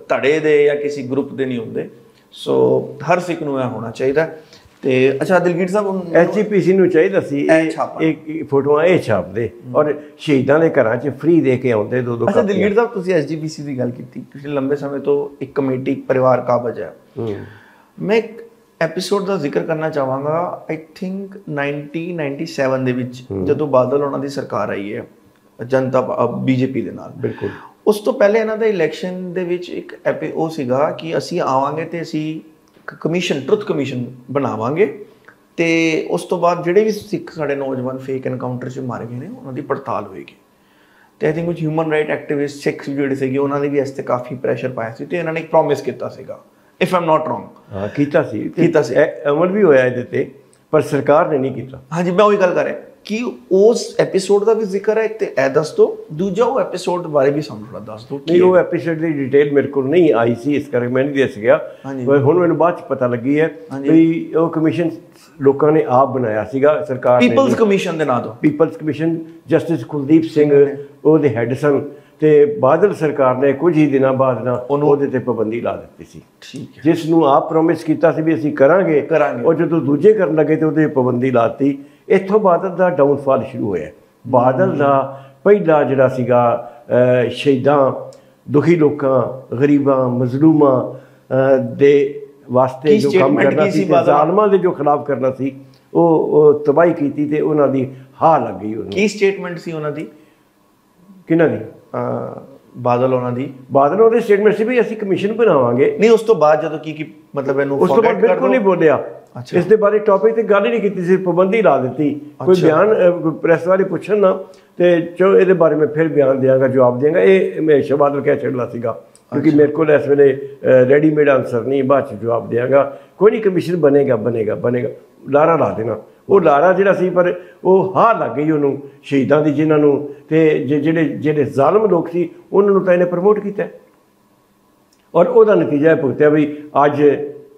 ਧੜੇ ਦੇ ਜਾਂ ਕਿਸੇ ਗਰੁੱਪ ਦੇ ਨਹੀਂ ਹੁੰਦੇ। ਸੋ ਹਰ ਸਿੱਖ ਨੂੰ ਇਹ ਹੋਣਾ ਚਾਹੀਦਾ। ਤੇ ਅੱਛਾ ਦਿਲਗੀਰ ਸਾਹਿਬ, ਐਸਜੀਪੀਸੀ ਨੂੰ ਚਾਹੀਦਾ ਸੀ ਇਹ ਫੋਟੋਆਂ ਇਹ ਛਾਪਦੇ, ਔਰ ਸ਼ਹੀਦਾਂ ਦੇ ਘਰਾਂ 'ਚ ਫ੍ਰੀ ਦੇ ਕੇ ਆਉਂਦੇ ਦੋ। ਅੱਛਾ ਦਿਲਗੀਰ ਸਾਹਿਬ, ਤੁਸੀਂ ਐਸਜੀਪੀਸੀ ਦੀ ਗੱਲ ਕੀਤੀ, ਤੁਸੀਂ ਲੰਬੇ ਸਮੇਂ ਤੋਂ ਇੱਕ ਕਮੇਟੀ ਪਰਿਵਾਰ ਕਾਬਜ ਹੈ। ਮੈਂ ਇੱਕ ਐਪੀਸੋਡ ਦਾ ਜ਼ਿਕਰ ਕਰਨਾ ਚਾਹਾਂਗਾ, ਆਈ ਥਿੰਕ 1997 ਦੇ ਵਿੱਚ, ਜਦੋਂ ਬਾਦਲ ਉਹਨਾਂ ਦੀ ਸਰਕਾਰ ਆਈ ਹੈ ਜਨਤਾ ਬੀਜੇਪੀ ਦੇ ਨਾਲ। ਬਿਲਕੁਲ, ਉਸ ਤੋਂ ਪਹਿਲੇ ਇਹਨਾਂ ਦਾ ਇਲੈਕਸ਼ਨ ਦੇ ਵਿੱਚ ਇੱਕ ਉਹ ਸੀਗਾ ਕਿ ਅਸੀਂ ਆਵਾਂਗੇ ਤੇ ਅਸੀਂ ਕਮਿਸ਼ਨ, ਟਰੁਥ ਕਮਿਸ਼ਨ ਬਣਾਵਾਂਗੇ, ਤੇ ਉਸ ਤੋਂ ਬਾਅਦ ਜਿਹੜੇ ਵੀ ਸਿੱਖ ਸਾਡੇ ਨੌਜਵਾਨ ਫੇਕ ਐਨਕਾਊਂਟਰ 'ਚ ਮਾਰੇ ਗਏ ਨੇ, ਉਹਨਾਂ ਦੀ ਪੜਤਾਲ ਹੋਏਗੀ। ਤੇ ਆਈ ਥਿੰਕ ਕੁਝ ਹਿਊਮਨ ਰਾਈਟ ਐਕਟਿਵਿਸਟ ਸਿੱਖ ਜਿਹੜੇ ਸੀਗੇ, ਉਹਨਾਂ ਨੇ ਵੀ ਇਸ 'ਤੇ ਕਾਫੀ ਪ੍ਰੈਸ਼ਰ ਪਾਇਆ ਸੀ, ਤੇ ਇਹਨਾਂ ਨੇ ਇੱਕ ਪ੍ਰੋਮਿਸ ਕੀਤਾ ਸੀਗਾ, ਇਫ ਆਮ ਨਾਟ ਰੋਂਗ। ਹਾਂ, ਕੀਤਾ ਸੀ ਅਮਲ ਵੀ ਹੋਇਆ ਇਹਦੇ ਤੇ, ਪਰ ਸਰਕਾਰ ਨੇ ਨਹੀਂ ਕੀਤਾ। ਹਾਂਜੀ, ਮੈਂ ਉਹੀ ਗੱਲ ਕਰ ਰਿਹਾ ਕਿ ਉਸ ਐਪੀਸੋਡ ਦਾ ਵੀ ਜ਼ਿਕਰ ਹੈ, ਤੇ ਇਹ ਦੱਸ ਦਿਓ। ਦੂਜਾ ਉਹ ਐਪੀਸੋਡ ਬਾਰੇ ਵੀ ਸਾਨੂੰ ਥੋੜਾ ਦੱਸ ਦਿਓ। ਨਹੀਂ, ਉਹ ਐਪੀਸੋਡ ਦੀ ਡਿਟੇਲ ਮੇਰੇ ਕੋਲ ਨਹੀਂ ਆਈ ਸੀ, ਇਸ ਕਰਕੇ ਮੈਂ ਨਹੀਂ ਦੱਸ ਗਿਆ। ਹੁਣ ਮੈਨੂੰ ਬਾਅਦ 'ਚ ਪਤਾ ਲੱਗੀ ਹੈ ਵੀ ਉਹ ਕਮਿਸ਼ਨ ਲੋਕਾਂ ਨੇ ਆਪ ਬਣਾਇਆ ਸੀਗਾ, ਸਰਕਾਰ ਨੇ। ਪੀਪਲਸ ਕਮਿਸ਼ਨ ਦੇ ਨਾਂ ਤੋਂ, people's commission, justice Kuldeep Singh ਉਹਦੇ ਹੈੱਡ ਸਨ, ਤੇ ਬਾਦਲ ਸਰਕਾਰ ਨੇ ਕੁਝ ਹੀ ਦਿਨਾਂ ਬਾਅਦ ਨਾ ਉਹਦੇ ਤੇ ਪਾਬੰਦੀ ਲਾ ਦਿੱਤੀ ਸੀ। ਠੀਕ ਹੈ, ਜਿਸ ਨੂੰ ਆਪ ਪ੍ਰੋਮਿਸ ਕੀਤਾ ਸੀ ਵੀ ਅਸੀਂ ਕਰਾਂਗੇ, ਉਹ ਜਦੋਂ ਦੂਜੇ ਕਰਨ ਲੱਗੇ ਤੇ ਉਹਦੇ ਪਾਬੰਦੀ ਲਾਤੀ। ਇੱਥੋਂ ਬਾਦਲ ਦਾ ਡਾਊਨਫਾਲ ਸ਼ੁਰੂ ਹੋਇਆ। ਬਾਦਲ ਦਾ ਪਹਿਲਾ ਜਿਹੜਾ ਸੀਗਾ ਸ਼ਹੀਦਾਂ, ਦੁਖੀ ਲੋਕਾਂ, ਗਰੀਬਾਂ, ਮਜ਼ਲੂਮਾਂ ਦੇ ਵਾਸਤੇ ਜੋ ਕੰਮ ਕਰਨਾ ਸੀ, ਜ਼ਾਲਮਾਂ ਦੇ ਜੋ ਖਿਲਾਫ ਕਰਨਾ ਸੀ, ਉਹ ਤਬਾਹੀ ਕੀਤੀ, ਤੇ ਉਹਨਾਂ ਦੀ ਹਾਰ ਲੱਗ ਗਈ ਉਹਨੂੰ। ਕੀ ਸਟੇਟਮੈਂਟ ਸੀ ਉਹਨਾਂ ਦੀ? ਕਿਹਨਾਂ ਦੀ? ਬਾਦਲ ਉਹਨਾਂ ਦੀ। ਬਾਦਲ ਉਹਦੀ ਸਟੇਟਮੈਂਟ ਸੀ ਵੀ ਅਸੀਂ ਕਮਿਸ਼ਨ ਬਣਾਵਾਂਗੇ। ਨਹੀਂ, ਉਸ ਤੋਂ ਬਾਅਦ ਜਦੋਂ ਕੀ ਮਤਲਬ ਇਹਨੂੰ ਉਸ ਤੋਂ ਬਾਅਦ ਬਿਲਕੁਲ ਨਹੀਂ ਬੋਲਿਆ ਇਸ ਦੇ ਬਾਰੇ, ਟੌਪਿਕ ਤੇ ਗੱਲ ਹੀ ਨਹੀਂ ਕੀਤੀ ਸੀ, ਪਾਬੰਦੀ ਲਾ ਦਿੱਤੀ। ਕੋਈ ਬਿਆਨ ਪ੍ਰੈਸ ਵਾਲੇ ਪੁੱਛਣ ਨਾ, ਤੇ ਚਲੋ ਇਹਦੇ ਬਾਰੇ ਮੈਂ ਫਿਰ ਬਿਆਨ ਦਿਆਂਗਾ, ਜਵਾਬ ਦਿਆਂਗਾ, ਇਹ ਹਮੇਸ਼ਾ ਬਾਦਲ ਕਹਿ ਛੱਡਦਾ ਸੀਗਾ, ਕਿਉਂਕਿ ਮੇਰੇ ਕੋਲ ਇਸ ਵੇਲੇ ਰੈਡੀਮੇਡ ਆਨਸਰ ਨਹੀਂ, ਬਾਅਦ 'ਚ ਜਵਾਬ ਦਿਆਂਗਾ। ਕੋਈ ਨਹੀਂ, ਕਮਿਸ਼ਨ ਬਣੇਗਾ, ਲਾਰਾ ਲਾ ਦੇਣਾ। ਉਹ ਲਾਰਾ ਜਿਹੜਾ ਸੀ, ਪਰ ਉਹ ਹਾਰ ਲੱਗ ਗਈ ਉਹਨੂੰ, ਸ਼ਹੀਦਾਂ ਦੀ, ਜਿਨ੍ਹਾਂ ਨੂੰ, ਤੇ ਜਿਹੜੇ ਜ਼ਾਲਮ ਲੋਕ ਸੀ ਉਹਨਾਂ ਨੂੰ ਤਾਂ ਇਹਨੇ ਪ੍ਰਮੋਟ ਕੀਤਾ, ਔਰ ਉਹਦਾ ਨਤੀਜਾ ਭੁਗਤਿਆ ਵੀ ਅੱਜ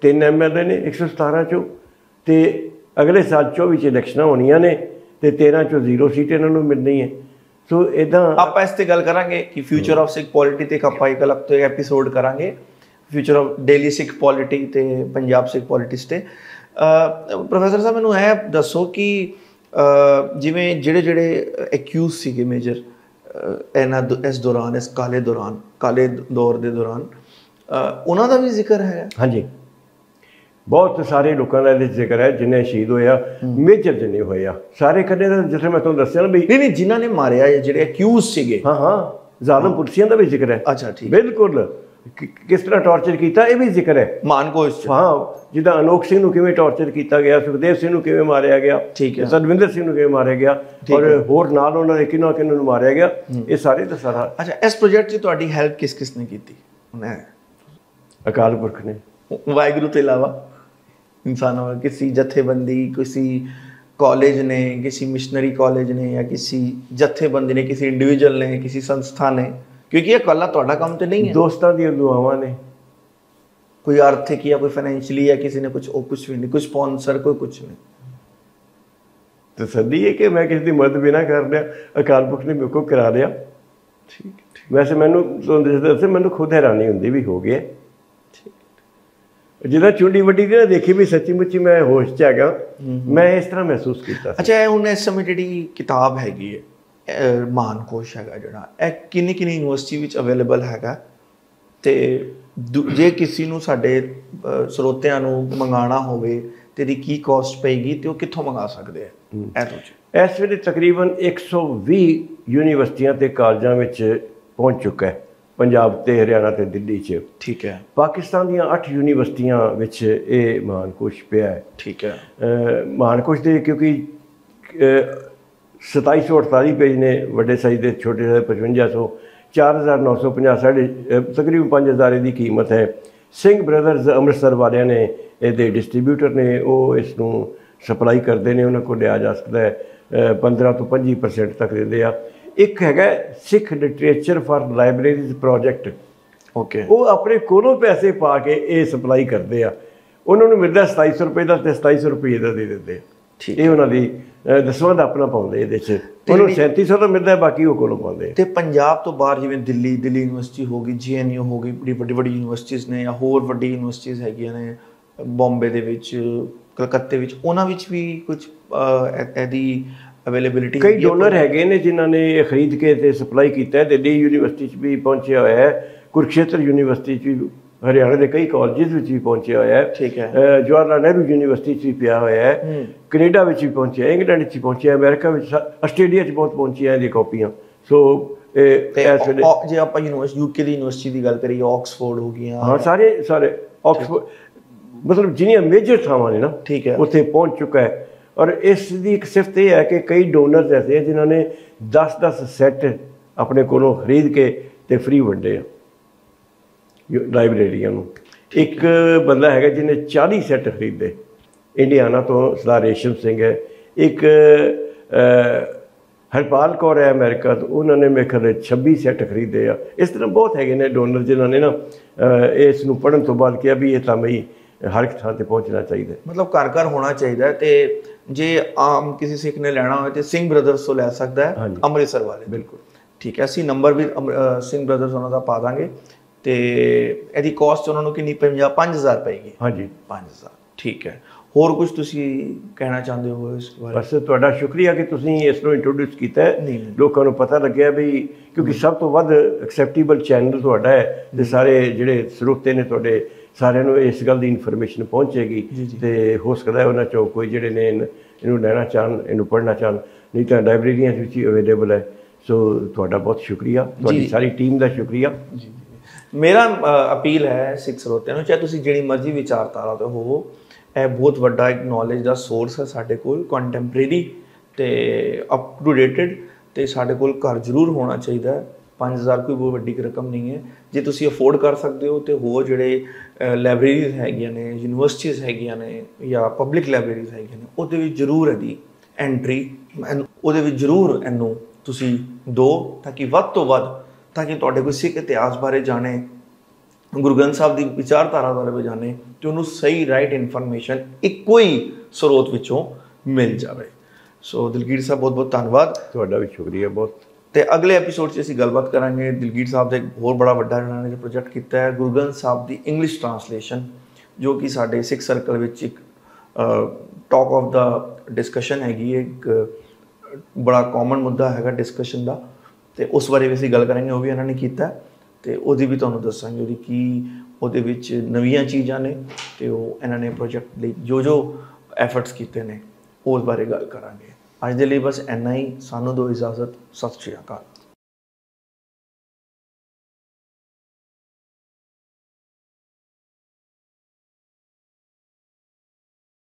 3 MLA ਨੇ 117 'ਚੋਂ, ਤੇ ਅਗਲੇ ਸਾਲ 24 'ਚ ਇਲੈਕਸ਼ਨਾਂ ਹੋਣੀਆਂ ਨੇ, ਤੇ 13 'ਚੋਂ 0 ਸੀਟ ਇਹਨਾਂ ਨੂੰ ਮਿਲਣੀ ਹੈ। ਸੋ ਇੱਦਾਂ ਆਪਾਂ ਇਸ 'ਤੇ ਗੱਲ ਕਰਾਂਗੇ ਕਿ ਫਿਊਚਰ ਆਫ ਸਿੱਖ ਪੋਲਿਟੀ 'ਤੇ ਆਪਾਂ ਇੱਕ ਅਲੱਗ ਤੋਂ ਐਪੀਸੋਡ ਕਰਾਂਗੇ, future of daily Sikh polity ਤੇ ਪੰਜਾਬ ਸਿੱਖ ਪੋਲਿਟਿਕਸ 'ਤੇ। ਪ੍ਰੋਫੈਸਰ ਸਾਹਿਬ, ਮੈਨੂੰ ਇਹ ਦੱਸੋ ਕਿ ਜਿਵੇਂ ਜਿਹੜੇ ਐਕਿਊਜ਼ ਸੀਗੇ ਮੇਜਰ ਇਸ ਦੌਰਾਨ, ਇਸ ਕਾਲੇ ਦੌਰ ਦੇ ਦੌਰਾਨ, ਉਹਨਾਂ ਦਾ ਵੀ ਜ਼ਿਕਰ ਹੈ? ਹਾਂਜੀ, ਬਹੁਤ ਸਾਰੇ ਲੋਕਾਂ ਦਾ ਇਹਦੇ 'ਚ ਜ਼ਿਕਰ ਹੈ ਜਿੰਨੇ ਸ਼ਹੀਦ ਹੋਏ ਆ, ਮੇਜਰ ਜਿੰਨੇ ਹੋਏ ਆ ਸਾਰੇ ਕੱਢੇ ਦਾ, ਜਿੱਥੇ ਮੈਂ ਤੁਹਾਨੂੰ ਦੱਸਿਆ ਨਾ ਵੀ ਨਹੀਂ ਜਿਨ੍ਹਾਂ ਨੇ ਮਾਰਿਆ ਜਿਹੜੇ ਅਕਿਊਜ਼ ਸੀਗੇ, ਹਾਂ ਜ਼ਾਲਮ ਪੁਲਸੀਆਂ ਦਾ ਵੀ ਜ਼ਿਕਰ ਹੈ। ਅੱਛਾ ਠੀਕ, ਬਿਲਕੁਲ ਕਿਸ ਤਰ੍ਹਾਂ ਟੌਰਚਰ ਕੀਤਾ ਇਹ ਵੀ ਜ਼ਿਕਰ ਹੈ ਮਾਨਕੋਸ਼ 'ਚ। ਹਾਂ, ਜਿੱਦਾਂ ਅਨੋਖ ਸਿੰਘ ਨੂੰ ਕਿਵੇਂ ਟੌਰਚਰ ਕੀਤਾ ਗਿਆ, ਸੁਖਦੇਵ ਸਿੰਘ ਨੂੰ ਕਿਵੇਂ ਮਾਰਿਆ ਗਿਆ, ਠੀਕ ਹੈ, ਸਤਵਿੰਦਰ ਸਿੰਘ ਨੂੰ ਕਿਵੇਂ ਮਾਰਿਆ ਗਿਆ, ਔਰ ਹੋਰ ਨਾਲ ਉਹਨਾਂ ਦੇ ਕਿਹਨਾਂ ਕਿਹਨਾਂ ਨੂੰ ਮਾਰਿਆ ਗਿਆ, ਇਹ ਸਾਰੇ ਦਾ ਸਾਰਾ। ਅੱਛਾ, ਇਸ ਪ੍ਰੋਜੈਕਟ 'ਚ ਤੁਹਾਡੀ ਹੈਲਪ ਕਿਸ ਨੇ ਕੀਤੀ? ਉਹਨੇ ਅਕਾਲ ਪੁਰਖ ਨੇ, ਵਾਹਿਗੁਰੂ ਤੋਂ ਇਲਾਵਾ ਇਨਸਾਨਾਂ, ਕਿਸੇ ਜਥੇਬੰਦੀ, ਕਿਸੇ कॉलेज ने, किसी मिशनरी कॉलेज ने, या किसी जथेबंदी ने, किसी इंडिविजुअल ने, किसी संस्था ने? क्योंकि ये कला ਤੁਹਾਡਾ ਕੰਮ ਤੇ नहीं है। दोस्तों ਦੀਆਂ दुआवां ने, कोई आर्थिक या कोई फाइनेंशियली, या किसी ने कुछ भी नहीं, कोई स्पॉन्सर, कोई कुछ नहीं। तसल्ली है कि मैं किसी की मदद भी ना कर लिया, अकाल पुरख ने मेरे को करा लिया। ठीक, वैसे मैनू दसे मैनू खुद हैरानी होंदी भी हो गया, जिदा चुंडी वड्डी दी ना देखी भी सच्ची मुच्ची मैं होश च हैगा, मैं इस तरह महसूस किया। अच्छा, ਹੁਣ ਇਸ ਸਮੇਂ ਜਿਹੜੀ ਕਿਤਾਬ ਹੈਗੀ ਹੈ ਮਾਨਕੋਸ਼ ਹੈਗਾ ਜਿਹੜਾ, ਇਹ ਕਿੰਨੀ ਯੂਨੀਵਰਸਿਟੀ ਵਿੱਚ ਅਵੇਲੇਬਲ ਹੈਗਾ? ਤੇ ਜੇ ਕਿਸੇ ਨੂੰ ਸਾਡੇ ਸਰੋਤਿਆਂ ਨੂੰ ਮੰਗਾਉਣਾ ਹੋਵੇ ਤੇ ਇਹਦੀ ਕੀ ਕਾਸਟ ਪਏਗੀ ਤੇ ਉਹ ਕਿੱਥੋਂ ਮੰਗਾ ਸਕਦੇ ਆ? ਇਸ ਵੇਲੇ ਤਕਰੀਬਨ 120 ਯੂਨੀਵਰਸਿਟੀਆਂ ਤੇ ਕਾਲਜਾਂ ਵਿੱਚ ਪਹੁੰਚ ਚੁੱਕਾ ਹੈ, ਪੰਜਾਬ ਤੇ ਹਰਿਆਣਾ ਤੇ ਦਿੱਲੀ 'ਚ। ਠੀਕ ਹੈ। ਪਾਕਿਸਤਾਨ ਦੀਆਂ 8 ਯੂਨੀਵਰਸਿਟੀਆਂ ਵਿੱਚ ਇਹ ਮਾਨਕੋਸ਼ ਪਿਆ ਹੈ। ਠੀਕ ਹੈ। ਮਾਨਕੋਸ਼ ਦੇ ਕਿਉਂਕਿ 2748 ਪੇਜ ਨੇ ਵੱਡੇ ਸਾਈਜ਼ ਦੇ, ਛੋਟੇ ਸਾਈਜ਼ 5500, 4950 ਸਾਢੇ ਤਕਰੀਬਨ 5000 ਦੀ ਕੀਮਤ ਹੈ। ਸਿੰਘ ਬ੍ਰਦਰਜ਼ ਅੰਮ੍ਰਿਤਸਰ ਵਾਲਿਆਂ ਨੇ ਇਹਦੇ ਡਿਸਟਰੀਬਿਊਟਰ ਨੇ, ਉਹ ਇਸ ਨੂੰ ਸਪਲਾਈ ਕਰਦੇ ਨੇ, ਉਹਨਾਂ ਕੋਲ ਲਿਆ ਜਾ ਸਕਦਾ ਹੈ, 15 ਤੋਂ 25% ਤੱਕ ਦਿੰਦੇ ਆ। ਇੱਕ ਹੈਗਾ Sikh literature for libraries project, okay, ਉਹ ਆਪਣੇ ਕੋਲੋਂ ਪੈਸੇ ਪਾ ਕੇ ਇਹ ਸਪਲਾਈ ਕਰਦੇ ਆ, ਉਹਨਾਂ ਨੂੰ ਮਿਲਦਾ 2700 ਰੁਪਏ ਦਾ ਤੇ 2700 ਰੁਪਏ ਦਾ ਦੇ ਦਿੰਦੇ ਆ। ਇਹ ਉਹਨਾਂ ਦੀ ਦਸਵਾਂ ਦਾ ਆਪਣਾ ਪਾਉਂਦੇ ਇਹਦੇ 'ਚ, ਉਹਨੂੰ 3700 ਦਾ ਮਿਲਦਾ, ਬਾਕੀ ਉਹ ਕੋਲੋਂ ਪਾਉਂਦੇ। ਤੇ ਪੰਜਾਬ ਤੋਂ ਬਾਹਰ ਜਿਵੇਂ ਦਿੱਲੀ ਯੂਨੀਵਰਸਿਟੀ ਹੋ ਗਈ, GNU ਹੋ ਗਈ, ਵੱਡੀ ਯੂਨੀਵਰਸਿਟੀਜ਼ ਨੇ, ਜਾਂ ਹੋਰ ਵੱਡੀ ਯੂਨੀਵਰਸਿਟੀਜ਼ ਹੈਗੀਆਂ ਨੇ ਬੰਬੇ ਦੇ ਵਿੱਚ, ਕਲਕੱਤੇ ਵਿੱਚ, ਉਹਨਾਂ ਵਿੱਚ ਵੀ ਕੁਝ ਇਹਦੀ ਅਵੇਲੇਬਿਲਿਟੀ? ਕਈ ਡੋਨਰ ਹੈਗੇ ਨੇ ਜਿਨ੍ਹਾਂ ਨੇ ਇਹ ਖਰੀਦ ਕੇ ਤੇ ਸਪਲਾਈ ਕੀਤਾ ਹੈ। ਦਿੱਲੀ ਯੂਨੀਵਰਸਿਟੀ 'ਚ ਵੀ ਪਹੁੰਚਿਆ ਹੋਇਆ ਹੈ, ਕੁਰੂਕਸ਼ੇਤਰ ਯੂਨੀਵਰਸਿਟੀ 'ਚ ਵੀ, ਹਰਿਆਣਾ ਦੇ ਕਈ ਕਾਲਜਿਸ ਵਿੱਚ ਵੀ ਪਹੁੰਚਿਆ ਹੋਇਆ ਹੈ। ਠੀਕ ਹੈ। ਜਵਾਹਰ ਲਾਲ ਨਹਿਰੂ ਯੂਨੀਵਰਸਿਟੀ 'ਚ ਵੀ ਪਿਆ ਹੋਇਆ ਹੈ, ਕੈਨੇਡਾ ਵਿੱਚ ਵੀ ਪਹੁੰਚਿਆ, ਇੰਗਲੈਂਡ 'ਚ ਪਹੁੰਚਿਆ, ਅਮਰੀਕਾ ਵਿੱਚ, ਆਸਟ੍ਰੇਲੀਆ 'ਚ ਬਹੁਤ ਪਹੁੰਚੀਆਂ ਇਹਦੀਆਂ ਕਾਪੀਆਂ। ਸੋ ਇਸ ਵੇਲੇ ਜੇ ਆਪਾਂ UK ਦੀ ਯੂਨੀਵਰਸਿਟੀ ਦੀ ਗੱਲ ਕਰੀਏ, ਆਕਸਫੋਰਡ ਹੋ ਗਈਆਂ, ਹਾਂ ਸਾਰੇ ਆਕਸਫੋਰਡ, ਮਤਲਬ ਜਿਹੜੀਆਂ ਮੇਜਰ ਥਾਵਾਂ ਨੇ ਨਾ, ਠੀਕ ਹੈ, ਉੱਥੇ ਪਹੁੰਚ ਚੁੱਕਾ ਹੈ। ਔਰ ਇਸ ਦੀ ਇੱਕ ਸਿਫਤ ਇਹ ਹੈ ਕਿ ਕਈ ਡੋਨਰਸ ਐਸੇ ਹੈ ਜਿਨ੍ਹਾਂ ਨੇ 10-10 ਸੈੱਟ ਆਪਣੇ ਕੋਲੋਂ ਖਰੀਦ ਕੇ ਤੇ ਫ੍ਰੀ ਵੰਡੇ ਆ ਲਾਇਬ੍ਰੇਰੀਆਂ ਨੂੰ। ਇੱਕ ਬੰਦਾ ਹੈਗਾ ਜਿਹਨੇ 40 ਸੈੱਟ ਖਰੀਦੇ, ਇੰਡੀਆਨਾ ਤੋਂ ਸਰਦਾਰ ਰੇਸ਼ਮ ਸਿੰਘ ਹੈ। ਇੱਕ ਹਰਪਾਲ ਕੌਰ ਹੈ ਅਮਰੀਕਾ ਤੋਂ, ਉਹਨਾਂ ਨੇ ਮੇਰੇ ਖਿਆਲ 26 ਸੈੱਟ ਖਰੀਦੇ ਆ। ਇਸ ਤਰ੍ਹਾਂ ਬਹੁਤ ਹੈਗੇ ਨੇ ਡੋਨਰ ਜਿਨ੍ਹਾਂ ਨੇ ਨਾ ਇਸ ਨੂੰ ਪੜ੍ਹਨ ਤੋਂ ਬਾਅਦ ਕਿਹਾ ਵੀ ਇਹ ਤਾਂ ਬਈ ਹਰ ਇੱਕ ਥਾਂ ਤੇ ਪਹੁੰਚਣਾ ਚਾਹੀਦਾ, ਮਤਲਬ ਘਰ ਘਰ ਹੋਣਾ ਚਾਹੀਦਾ। ਤੇ ਜੇ ਆਮ ਕਿਸੇ ਸਿੱਖ ਨੇ ਲੈਣਾ ਹੋਵੇ ਤੇ ਸਿੰਘ ਬ੍ਰਦਰਸ ਤੋਂ ਲੈ ਸਕਦਾ ਹੈ, ਅੰਮ੍ਰਿਤਸਰ ਵਾਲੇ। ਬਿਲਕੁਲ ਠੀਕ ਹੈ, ਅਸੀਂ ਨੰਬਰ ਵੀ ਸਿੰਘ ਬ੍ਰਦਰਸ ਉਹਨਾਂ ਦਾ ਪਾ ਦਾਂਗੇ। ਤੇ ਇਹਦੀ ਕਾਸਟ ਉਹਨਾਂ ਨੂੰ ਕਿੰਨੀ? 5000 ਪਏਗੀ। ਹਾਂਜੀ, 5000। ਠੀਕ ਹੈ। ਹੋਰ ਕੁਝ ਤੁਸੀਂ ਕਹਿਣਾ ਚਾਹੁੰਦੇ ਹੋ ਇਸ ਬਾਰੇ? ਬਸ ਤੁਹਾਡਾ ਸ਼ੁਕਰੀਆ ਕਿ ਤੁਸੀਂ ਇਸ ਨੂੰ ਇੰਟਰੋਡਿਊਸ ਕੀਤਾ, ਲੋਕਾਂ ਨੂੰ ਪਤਾ ਲੱਗਿਆ ਵੀ, ਕਿਉਂਕਿ ਸਭ ਤੋਂ ਵੱਧ ਐਕਸੈਪਟੇਬਲ ਚੈਨਲ ਤੁਹਾਡਾ ਹੈ ਤੇ ਸਾਰੇ ਜਿਹੜੇ ਸਰੋਤੇ ਨੇ ਤੁਹਾਡੇ ਸਾਰਿਆਂ ਨੂੰ ਇਸ ਗੱਲ ਦੀ ਇਨਫੋਰਮੇਸ਼ਨ ਪਹੁੰਚੇਗੀ। ਤੇ ਹੋ ਸਕਦਾ ਉਹਨਾਂ 'ਚੋਂ ਕੋਈ ਜਿਹੜੇ ਨੇ ਇਹਨੂੰ ਲੈਣਾ ਚਾਹਣ, ਇਹਨੂੰ ਪੜ੍ਹਨਾ ਚਾਹਣ, ਨਹੀਂ ਤਾਂ ਲਾਇਬ੍ਰੇਰੀਆਂ ਵਿੱਚ ਹੀ ਅਵੇਲੇਬਲ ਹੈ। ਸੋ ਤੁਹਾਡਾ ਬਹੁਤ ਸ਼ੁਕਰੀਆ, ਤੁਹਾਡੀ ਸਾਰੀ ਟੀਮ ਦਾ ਸ਼ੁਕਰੀਆ। ਮੇਰਾ ਅਪੀਲ ਹੈ ਸਿੱਖ ਸਰੋਤਿਆਂ ਨੂੰ, ਚਾਹੇ ਤੁਸੀਂ ਜਿਹੜੀ ਮਰਜ਼ੀ ਵਿਚਾਰਧਾਰਾ ਤੋਂ ਹੋਵੋ, ਇਹ ਬਹੁਤ ਵੱਡਾ ਇੱਕ ਨੌਲੇਜ ਦਾ ਸੋਰਸ ਹੈ ਸਾਡੇ ਕੋਲ, ਕੰਟੈਂਪਰੇਰੀ ਤੇ ਅਪ ਟੂ ਡੇਟਡ, ਤੇ ਸਾਡੇ ਕੋਲ ਘਰ ਜ਼ਰੂਰ ਹੋਣਾ ਚਾਹੀਦਾ। 5000 ਕੋਈ ਬਹੁਤ ਵੱਡੀ ਰਕਮ ਨਹੀਂ ਹੈ। ਜੇ ਤੁਸੀਂ ਅਫੋਰਡ ਕਰ ਸਕਦੇ ਹੋ ਤੇ ਹੋਰ ਜਿਹੜੇ ਲਾਇਬ੍ਰੇਰੀਜ਼ ਹੈਗੀਆਂ ਨੇ, ਯੂਨੀਵਰਸਿਟੀਜ਼ ਹੈਗੀਆਂ ਨੇ, ਜਾਂ ਪਬਲਿਕ ਲਾਇਬ੍ਰੇਰੀਜ਼ ਹੈਗੀਆਂ ਨੇ, ਉਹਦੇ ਵਿੱਚ ਜ਼ਰੂਰ ਇਹਦੀ ਐਂਟਰੀ, ਉਹਦੇ ਵਿੱਚ ਜ਼ਰੂਰ ਇਹਨੂੰ ਤੁਸੀਂ ਦਿਓ, ਤਾਂ ਕਿ ਵੱਧ ਤੋਂ ਵੱਧ, ਤਾਂ ਕਿ ਤੁਹਾਡੇ ਕੋਈ ਸਿੱਖ ਇਤਿਹਾਸ ਬਾਰੇ ਜਾਣੇ, ਗੁਰੂ ਗ੍ਰੰਥ ਸਾਹਿਬ ਦੀ ਵਿਚਾਰਧਾਰਾ ਬਾਰੇ ਜਾਣੇ, ਤੇ ਉਹਨੂੰ ਸਹੀ ਰਾਈਟ ਇਨਫੋਰਮੇਸ਼ਨ ਇੱਕੋ ਹੀ ਸਰੋਤ ਵਿੱਚੋਂ ਮਿਲ ਜਾਵੇ। ਸੋ ਦਿਲਗੀਰ ਸਾਹਿਬ, ਬਹੁਤ ਬਹੁਤ ਧੰਨਵਾਦ। ਤੁਹਾਡਾ ਵੀ ਸ਼ੁਕਰੀਆ ਬਹੁਤ। ਤੇ ਅਗਲੇ ਐਪੀਸੋਡ 'ਚ ਅਸੀਂ ਗੱਲਬਾਤ ਕਰਾਂਗੇ ਦਿਲਗੀਰ ਸਾਹਿਬ ਦਾ ਇੱਕ ਹੋਰ ਬੜਾ ਵੱਡਾ ਇਹਨਾਂ ਨੇ ਪ੍ਰੋਜੈਕਟ ਕੀਤਾ ਹੈ, ਗੁਰੂ ਗ੍ਰੰਥ ਸਾਹਿਬ ਦੀ ਇੰਗਲਿਸ਼ ਟਰਾਂਸਲੇਸ਼ਨ, ਜੋ ਕਿ ਸਾਡੇ ਸਿੱਖ ਸਰਕਲ ਵਿੱਚ ਇੱਕ ਟਾਕ ਆਫ ਦਾ ਡਿਸਕਸ਼ਨ ਹੈਗੀ, ਇੱਕ ਬੜਾ ਕਾਮਨ ਮੁੱਦਾ ਹੈਗਾ ਡਿਸਕਸ਼ਨ ਦਾ, ਤੇ ਉਸ ਬਾਰੇ ਵੀ ਅਸੀਂ ਗੱਲ ਕਰਾਂਗੇ। ਉਹ ਵੀ ਇਹਨਾਂ ਨੇ ਕੀਤਾ ਤੇ ਉਹਦੀ ਵੀ ਤੁਹਾਨੂੰ ਦੱਸਾਂਗੇ ਉਹਦੀ ਕੀ ਉਹਦੇ ਵਿੱਚ ਨਵੀਆਂ ਚੀਜ਼ਾਂ ਨੇ ਤੇ ਉਹ ਇਹਨਾਂ ਨੇ ਪ੍ਰੋਜੈਕਟ ਲਈ ਜੋ ਐਫਰਟਸ ਕੀਤੇ ਨੇ ਉਸ ਬਾਰੇ ਗੱਲ ਕਰਾਂਗੇ। ਅੱਜ ਦੇ ਲਈ ਬਸ ਇੰਨਾ ਹੀ। ਸਾਨੂੰ ਦਿਓ ਇਜਾਜ਼ਤ। ਸਤਿ ਸ਼੍ਰੀ ਅਕਾਲ।